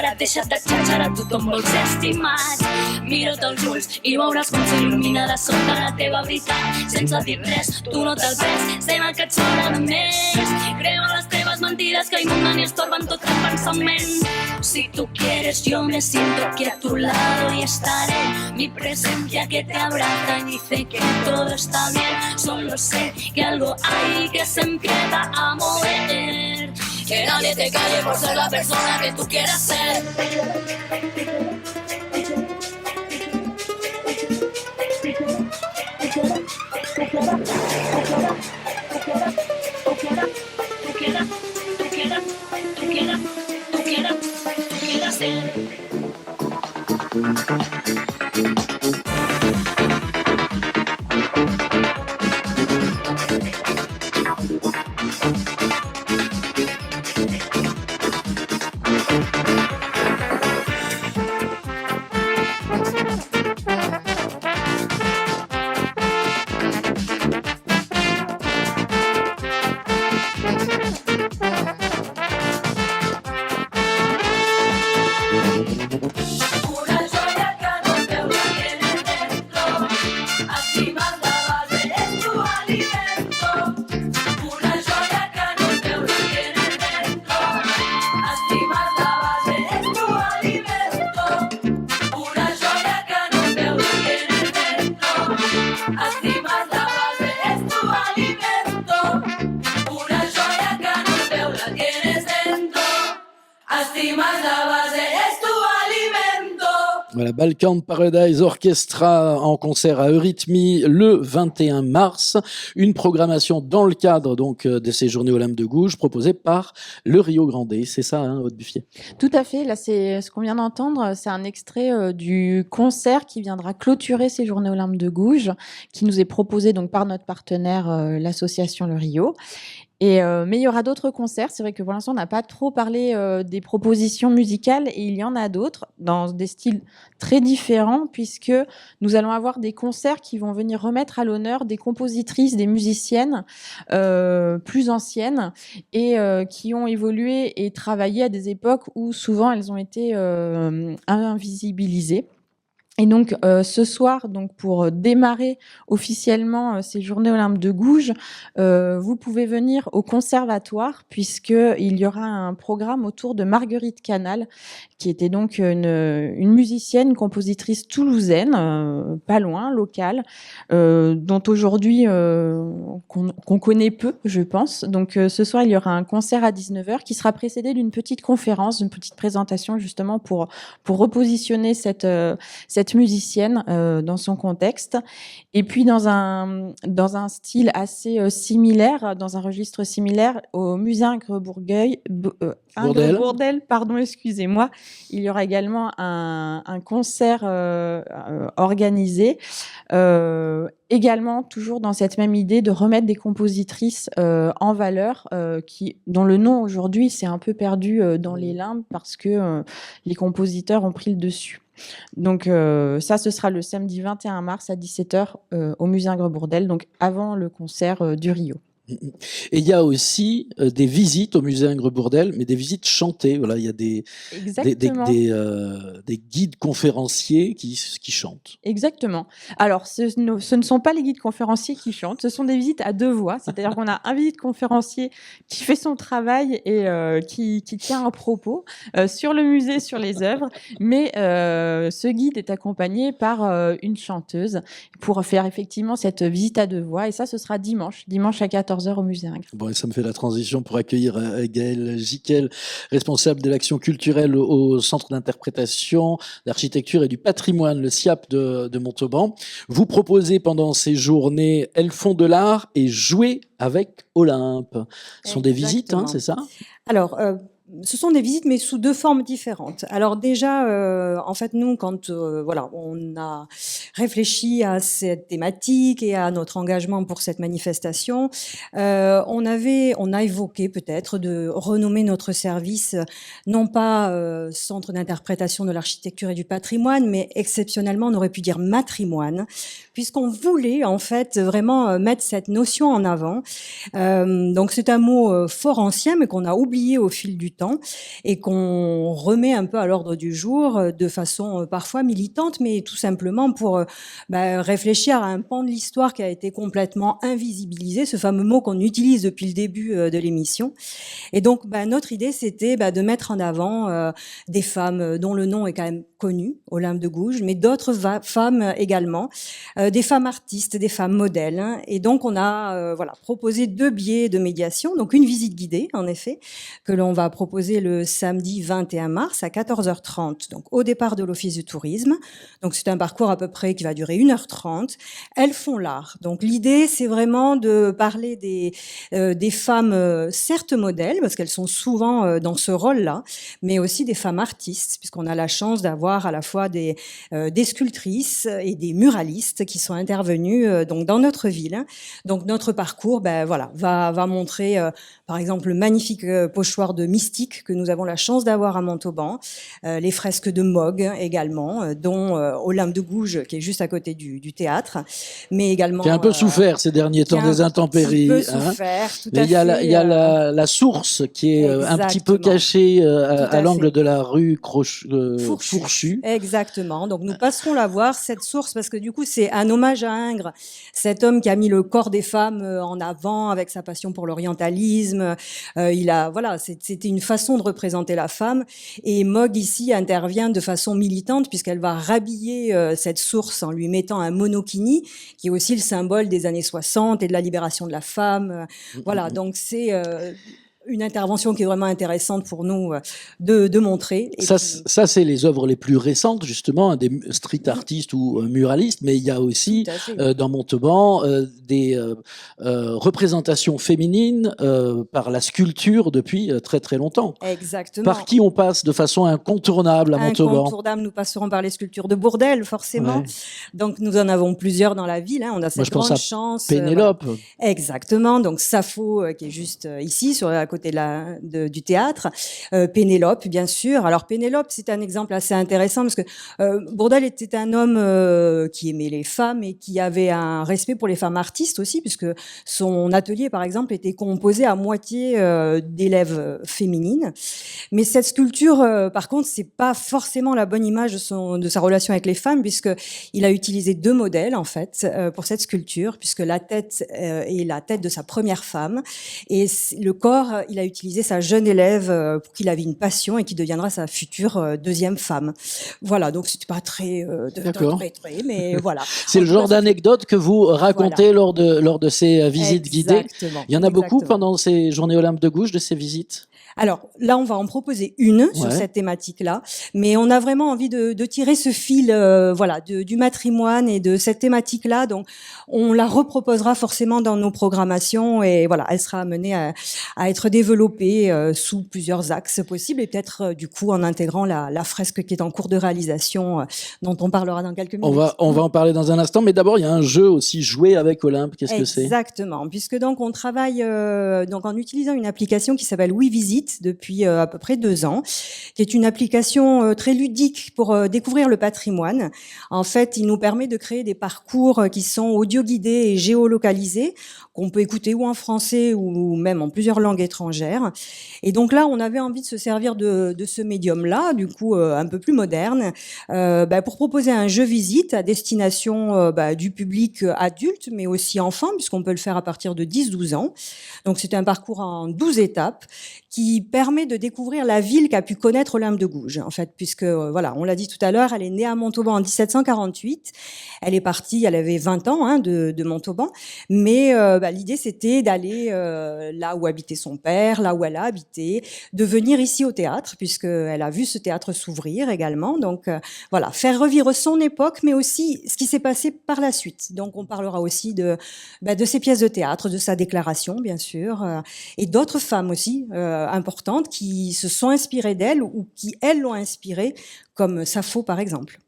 ara deixa't de xatxar, tothom vol ser estimat. Mira't als ulls i veuràs com s'il·lumina de sobte la teva veritat. Sense dir res, tu no te'l pres, sent el que et sobra de més. Crema les teves mentides que inunden i estorben tot el pensament. Si tú quieres, yo me siento aquí a tu lado y estaré. Mi presencia que te abraza y dice que todo está bien. Solo sé que algo hay que se empieza a mover. Que nadie te calle por ser la persona que tú quieras ser. Voilà, Balkan Paradise Orchestra en concert à Eurythmie le 21 mars. Une programmation dans le cadre donc de ces Journées Olympe de Gouges proposée par le Rio Grande. C'est ça, hein, Aude Buffier? Tout à fait. Là, c'est ce qu'on vient d'entendre. C'est un extrait du concert qui viendra clôturer ces Journées Olympe de Gouges, qui nous est proposé donc par notre partenaire, l'association Le Rio. Mais il y aura d'autres concerts. C'est vrai que pour l'instant, on n'a pas trop parlé des propositions musicales et il y en a d'autres dans des styles très différents puisque nous allons avoir des concerts qui vont venir remettre à l'honneur des compositrices, des musiciennes plus anciennes et qui ont évolué et travaillé à des époques où souvent elles ont été invisibilisées. Et donc ce soir, donc pour démarrer officiellement ces Journées Olympe de Gouges, vous pouvez venir au conservatoire puisque il y aura un programme autour de Marguerite Canal, qui était donc une musicienne, une compositrice toulousaine, pas loin, locale, dont aujourd'hui qu'on connaît peu, je pense. Donc ce soir, il y aura un concert à 19h qui sera précédé d'une petite conférence, une petite présentation justement pour repositionner cette musicienne dans son contexte. Et puis dans un style assez similaire, dans un registre similaire, au musée Ingres-Bourdel, pardon, excusez-moi, il y aura également un concert organisé, également toujours dans cette même idée de remettre des compositrices en valeur, dont le nom aujourd'hui s'est un peu perdu dans les limbes parce que les compositeurs ont pris le dessus. Donc ça, ce sera le samedi 21 mars à 17h au musée Ingres-Bourdel, donc avant le concert du Rio. Et il y a aussi des visites au musée Ingres-Bourdel, mais des visites chantées. Voilà, il y a des guides conférenciers qui chantent. Exactement. Alors, ce ne sont pas les guides conférenciers qui chantent, ce sont des visites à deux voix. C'est-à-dire qu'on a un guide conférencier qui fait son travail et qui tient un propos sur le musée, sur les œuvres, mais ce guide est accompagné par une chanteuse pour faire effectivement cette visite à deux voix. Et ça, ce sera dimanche à 14h au musée Ingres. Bon, et ça me fait la transition pour accueillir Gaëlle Jiquel, responsable de l'action culturelle au Centre d'interprétation, d'architecture et du patrimoine, le CIAP de Montauban. Vous proposez pendant ces journées Elles font de l'art et Jouer avec Olympe. Ce sont des visites, hein, c'est ça? Alors, ce sont des visites, mais sous deux formes différentes. Alors déjà, en fait, nous, quand on a réfléchi à cette thématique et à notre engagement pour cette manifestation, on a évoqué peut-être de renommer notre service non pas Centre d'interprétation de l'architecture et du patrimoine, mais exceptionnellement, on aurait pu dire matrimoine, puisqu'on voulait en fait vraiment mettre cette notion en avant. Donc c'est un mot fort ancien, mais qu'on a oublié au fil du temps. temps et qu'on remet un peu à l'ordre du jour de façon parfois militante, mais tout simplement pour réfléchir à un pan de l'histoire qui a été complètement invisibilisé, ce fameux mot qu'on utilise depuis le début de l'émission. Et donc, notre idée, c'était de mettre en avant des femmes dont le nom est quand même connu, Olympe de Gouges, mais d'autres femmes également, des femmes artistes, des femmes modèles. Hein. Et donc, on a proposé 2 biais de médiation, donc une visite guidée, en effet, que l'on va proposer le samedi 21 mars à 14h30, donc au départ de l'Office du tourisme. Donc, c'est un parcours à peu près qui va durer 1h30. Elles font l'art. Donc, l'idée, c'est vraiment de parler des femmes, certes modèles, parce qu'elles sont souvent dans ce rôle-là, mais aussi des femmes artistes, puisqu'on a la chance d'avoir à la fois des sculptrices et des muralistes qui sont intervenus donc dans notre ville. Donc notre parcours va montrer par exemple le magnifique pochoir de Mystique que nous avons la chance d'avoir à Montauban, les fresques de Mogg également, dont Olympe de Gouges qui est juste à côté du théâtre, mais également qui a un peu souffert ces derniers temps des intempéries. Un petit peu souffert, tout mais à il y a fait. la source qui est un petit peu Exactement. cachée à à l'angle fait. de la rue Fourchue. Exactement. Donc nous passerons la voir, cette source, parce que du coup c'est un hommage à Ingres, cet homme qui a mis le corps des femmes en avant avec sa passion pour l'orientalisme. C'était une façon de représenter la femme. Et Mogg ici intervient de façon militante puisqu'elle va rhabiller cette source en lui mettant un monokini, qui est aussi le symbole des années 60 et de la libération de la femme. Voilà, donc c'est une intervention qui est vraiment intéressante pour nous de montrer. Et Ça, c'est les œuvres les plus récentes, justement, des street artistes ou muralistes, mais il y a aussi, Tout à fait. dans Montauban, des représentations féminines par la sculpture depuis très très longtemps. Exactement. Par qui on passe de façon incontournable à Montauban. Incontournable, nous passerons par les sculptures de Bourdelle, forcément. Ouais. Donc, nous en avons plusieurs dans la ville. Hein. On a Moi, cette je pense grande à chance. Pénélope. Exactement. Donc, Sappho, qui est juste ici, à côté du théâtre. Pénélope, bien sûr. Alors, Pénélope, c'est un exemple assez intéressant parce que Bourdelle était un homme qui aimait les femmes et qui avait un respect pour les femmes artistes aussi, puisque son atelier, par exemple, était composé à moitié d'élèves féminines. Mais cette sculpture, par contre, c'est pas forcément la bonne image de sa relation avec les femmes, puisque il a utilisé 2 modèles en fait pour cette sculpture, puisque la tête est la tête de sa première femme et le corps, il a utilisé sa jeune élève pour qui il avait une passion et qui deviendra sa future deuxième femme. Voilà, donc c'était pas très D'accord. mais voilà. C'est le genre d'anecdote que vous racontez lors de ces visites guidées. Exactement. Il y en a beaucoup Exactement. pendant ces journées Olympe de Gouges, de ces visites? Alors là, on va en proposer une sur Ouais. cette thématique-là, mais on a vraiment envie de tirer ce fil, du matrimoine et de cette thématique-là. Donc, on la reproposera forcément dans nos programmations et voilà, elle sera amenée à être développée sous plusieurs axes possibles et peut-être du coup en intégrant la fresque qui est en cours de réalisation, dont on parlera dans quelques minutes. On va en parler dans un instant, mais d'abord il y a un jeu aussi joué avec Olympe. Qu'est-ce que c'est? Exactement, puisque donc on travaille donc en utilisant une application qui s'appelle Oui Visite depuis à peu près 2 ans, qui est une application très ludique pour découvrir le patrimoine. En fait, il nous permet de créer des parcours qui sont audio-guidés et géolocalisés, qu'on peut écouter ou en français ou même en plusieurs langues étrangères. Et donc là, on avait envie de se servir de ce médium-là, du coup un peu plus moderne, pour proposer un jeu visite à destination du public adulte, mais aussi enfant, puisqu'on peut le faire à partir de 10-12 ans. Donc c'est un parcours en 12 étapes qui permet de découvrir la ville qu'a pu connaître Olympe de Gouges, en fait, puisque, on l'a dit tout à l'heure, elle est née à Montauban en 1748. Elle est partie, elle avait 20 ans de Montauban, mais l'idée, c'était d'aller là où habitait son père, là où elle a habité, de venir ici au théâtre, puisqu'elle a vu ce théâtre s'ouvrir également. Donc, faire revivre son époque, mais aussi ce qui s'est passé par la suite. Donc, on parlera aussi de ses pièces de théâtre, de sa déclaration, bien sûr, et d'autres femmes aussi importantes qui se sont inspirées d'elle ou qui, elles, l'ont inspirée, comme Sappho, par exemple.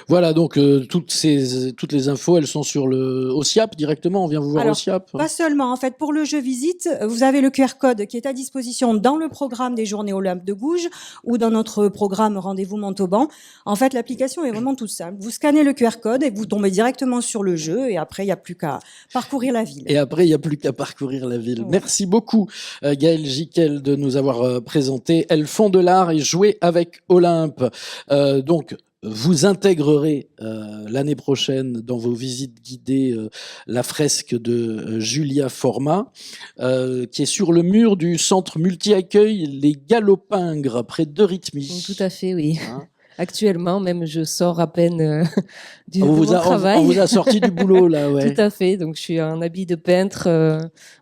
Voilà, donc toutes les infos, elles sont sur au SIAP directement. On vient vous voir Alors, au SIAP. Pas seulement, en fait, pour le jeu visite, vous avez le QR code qui est à disposition dans le programme des Journées Olympiques de Gouges ou dans notre programme Rendez-vous Montauban. En fait, l'application est vraiment toute simple. Vous scannez le QR code et vous tombez directement sur le jeu, et après, il n'y a plus qu'à parcourir la ville. Et après, il n'y a plus qu'à parcourir la ville. Ouais. Merci beaucoup, Gaëlle Jiquel, de nous avoir présenté Elles font de l'art et jouer avec Olympe. Donc, vous intégrerez l'année prochaine dans vos visites guidées la fresque de Julia Format, qui est sur le mur du centre multi-accueil Les Galopingres, près de Rithmy. Tout à fait, oui. Hein? Actuellement, même, je sors à peine du On travail. vous a sorti du boulot, là, ouais. Tout à fait. Donc, je suis en habit de peintre,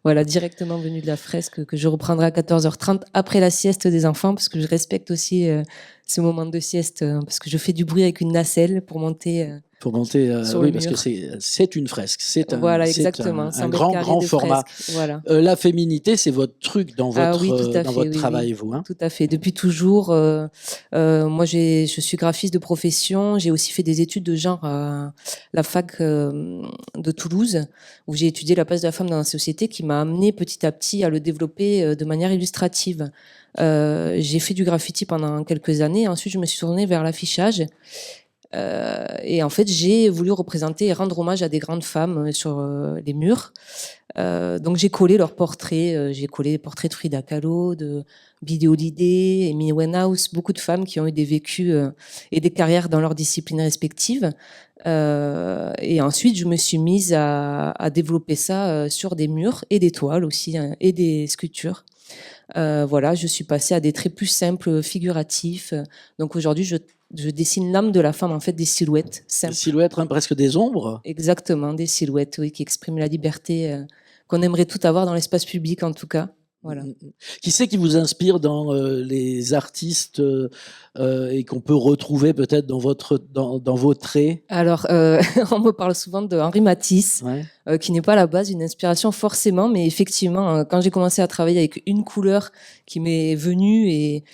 voilà, directement venu de la fresque que je reprendrai à 14h30 après la sieste des enfants, parce que je respecte aussi ce moment de sieste, parce que je fais du bruit avec une nacelle pour monter. Pour monter, oui, parce que c'est une fresque, c'est un grand format. Voilà. La féminité, c'est votre truc dans votre, oui, travail, oui. vous. Hein. Tout à fait, depuis toujours. Moi, je suis graphiste de profession. J'ai aussi fait des études de genre à la fac de Toulouse, où j'ai étudié la place de la femme dans la société, qui m'a amené petit à petit à le développer de manière illustrative. J'ai fait du graffiti pendant quelques années. Ensuite, je me suis tournée vers l'affichage. Et en fait, j'ai voulu représenter et rendre hommage à des grandes femmes sur les murs. Donc, j'ai collé leurs portraits. J'ai collé les portraits de Frida Kahlo, de Billie Holiday, Amy Winehouse, beaucoup de femmes qui ont eu des vécus et des carrières dans leurs disciplines respectives. Et ensuite, je me suis mise à développer ça sur des murs et des toiles aussi, hein, et des sculptures. Voilà, je suis passée à des traits plus simples, figuratifs. Donc aujourd'hui, je dessine l'âme de la femme, en fait, des silhouettes simples. Des silhouettes, hein, presque des ombres. Exactement, des silhouettes, oui, qui expriment la liberté qu'on aimerait tout avoir dans l'espace public, en tout cas. Voilà. Qui c'est qui vous inspire dans les artistes et qu'on peut retrouver peut-être dans vos traits? Alors, on me parle souvent de Henri Matisse, ouais. Qui n'est pas à la base une inspiration forcément, mais effectivement, quand j'ai commencé à travailler avec une couleur qui m'est venue et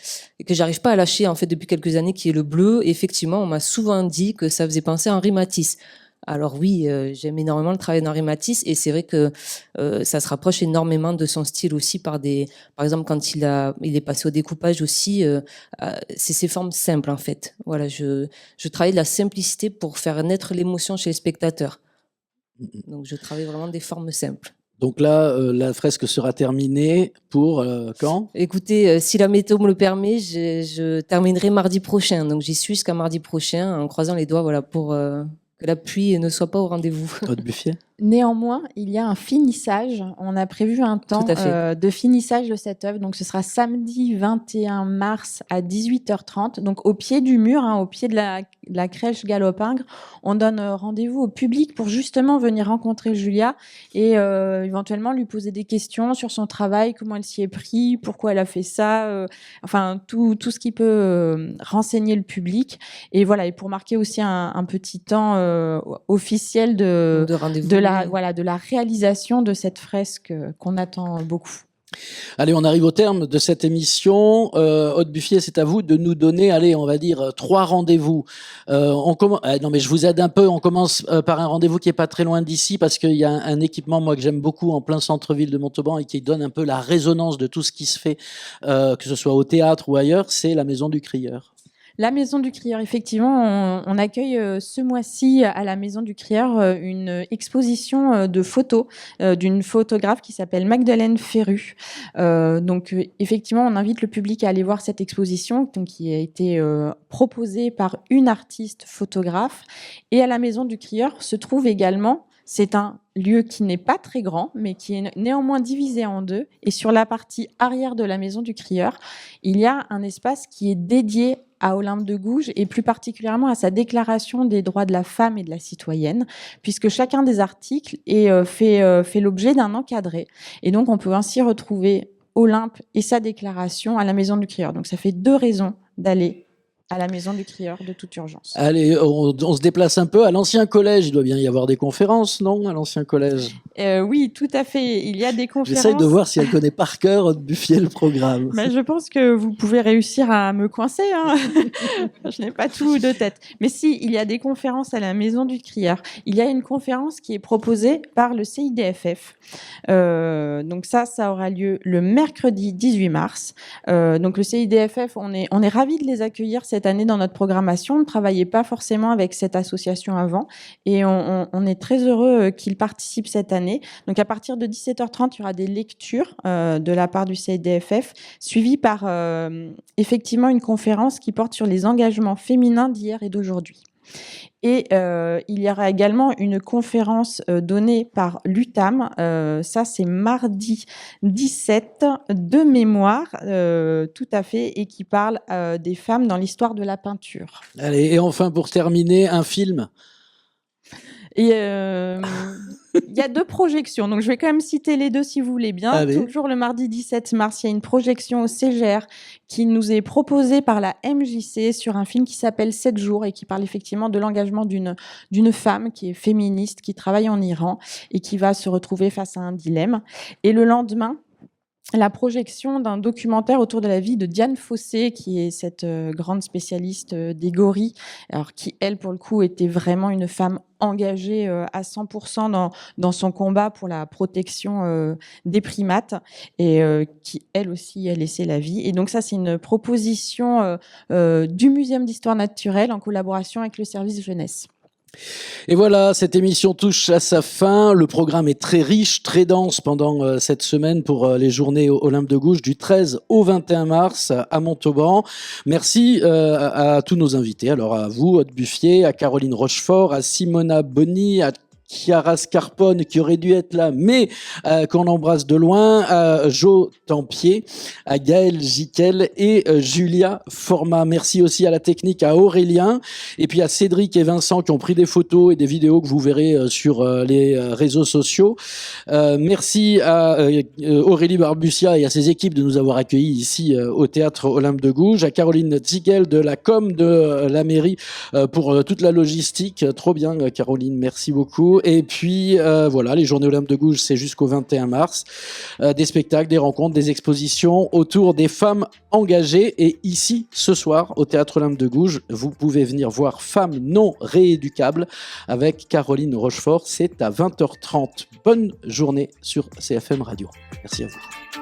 que j'arrive pas à lâcher en fait depuis quelques années, qui est le bleu, effectivement, on m'a souvent dit que ça faisait penser à Henri Matisse. Alors oui, j'aime énormément le travail d'Henri Matisse et c'est vrai que ça se rapproche énormément de son style aussi par exemple quand il est passé au découpage aussi, c'est ses formes simples en fait. Voilà, je travaille de la simplicité pour faire naître l'émotion chez les spectateurs. Donc je travaille vraiment des formes simples. Donc là, la fresque sera terminée pour quand? Écoutez, si la météo me le permet, je terminerai mardi prochain. Donc j'y suis jusqu'à mardi prochain en croisant les doigts, voilà, pour que la pluie ne soit pas au rendez-vous. Aude Buffier. Néanmoins, il y a un finissage. On a prévu un temps de finissage de cette œuvre. Donc, ce sera samedi 21 mars à 18h30. Donc, au pied du mur, hein, au pied de la crèche Galopingres, on donne rendez-vous au public pour justement venir rencontrer Julia et éventuellement lui poser des questions sur son travail, comment elle s'y est pris, pourquoi elle a fait ça, enfin tout ce qui peut renseigner le public. Et voilà, et pour marquer aussi un petit temps officiel de la réalisation de cette fresque qu'on attend beaucoup. Allez, on arrive au terme de cette émission. Aude Buffier, c'est à vous de nous donner, allez, on va dire 3 rendez-vous. Non, mais je vous aide un peu. On commence par un rendez-vous qui est pas très loin d'ici parce qu'il y a un équipement, moi, que j'aime beaucoup en plein centre-ville de Montauban et qui donne un peu la résonance de tout ce qui se fait, que ce soit au théâtre ou ailleurs. C'est la Maison du Crieur. La Maison du Crieur, effectivement, on accueille ce mois-ci à la Maison du Crieur une exposition de photos d'une photographe qui s'appelle Magdeleine Ferru. Donc, effectivement, on invite le public à aller voir cette exposition donc, qui a été proposée par une artiste photographe. Et à la Maison du Crieur se trouve également, c'est un lieu qui n'est pas très grand, mais qui est néanmoins divisé en 2. Et sur la partie arrière de la Maison du Crieur, il y a un espace qui est dédié à Olympe de Gouges et plus particulièrement à sa déclaration des droits de la femme et de la citoyenne, puisque chacun des articles fait l'objet d'un encadré. Et donc, on peut ainsi retrouver Olympe et sa déclaration à la Maison du Crieur. Donc, ça fait 2 raisons d'aller à la Maison du Crieur de toute urgence. Allez, on se déplace un peu à l'ancien collège. Il doit bien y avoir des conférences, non, à l'ancien collège? Oui, tout à fait. Il y a des conférences. J'essaye de voir si elle connaît par cœur Aude Buffier le programme. Mais je pense que vous pouvez réussir à me coincer. Hein. Je n'ai pas tout de tête. Mais si, il y a des conférences à la Maison du Crieur. Il y a une conférence qui est proposée par le CIDFF. Donc ça aura lieu le mercredi 18 mars. Donc le CIDFF, on est ravis de les accueillir cette année dans notre programmation. On ne travaillait pas forcément avec cette association avant et on est très heureux qu'ils participent cette année. Donc à partir de 17h30, il y aura des lectures de la part du CIDFF, suivies par effectivement une conférence qui porte sur les engagements féminins d'hier et d'aujourd'hui. Et il y aura également une conférence donnée par l'UTAM, ça c'est mardi 17 de mémoire, tout à fait, et qui parle des femmes dans l'histoire de la peinture. Allez, et enfin pour terminer, un film. Et il y a 2 projections, donc je vais quand même citer les 2 si vous voulez bien. Allez. Toujours le mardi 17 mars, il y a une projection au CGR qui nous est proposée par la MJC sur un film qui s'appelle 7 jours et qui parle effectivement de l'engagement d'une femme qui est féministe, qui travaille en Iran et qui va se retrouver face à un dilemme. Et le lendemain, la projection d'un documentaire autour de la vie de Diane Fossé, qui est cette grande spécialiste des gorilles, alors qui, elle, pour le coup, était vraiment une femme engagée à 100% dans son combat pour la protection des primates et qui, elle aussi, a laissé la vie. Et donc ça, c'est une proposition du Muséum d'histoire naturelle en collaboration avec le service jeunesse. Et voilà, cette émission touche à sa fin. Le programme est très riche, très dense pendant cette semaine pour les journées Olympe de Gouges du 13 au 21 mars à Montauban. Merci à tous nos invités. Alors à vous, Aude Buffier, à Caroline Rochefort, à Simona Boni, à Chiara Scarpone qui aurait dû être là mais qu'on embrasse de loin, à Jo Tempier, à Gaël Jiquel et Julia Format. Merci aussi à la technique, à Aurélien et puis à Cédric et Vincent qui ont pris des photos et des vidéos que vous verrez sur les réseaux sociaux. Merci à Aurélie Barbussia et à ses équipes de nous avoir accueillis ici au Théâtre Olympe de Gouges, à Caroline Ziegel de la com de la mairie pour toute la logistique. Trop bien Caroline, merci beaucoup. Et puis voilà, les journées Olympe de Gouges, c'est jusqu'au 21 mars. Des spectacles, des rencontres, des expositions autour des femmes engagées. Et ici, ce soir, au Théâtre Olympe de Gouges, vous pouvez venir voir Femmes non rééducables avec Caroline Rochefort. C'est à 20h30. Bonne journée sur CFM Radio. Merci à vous.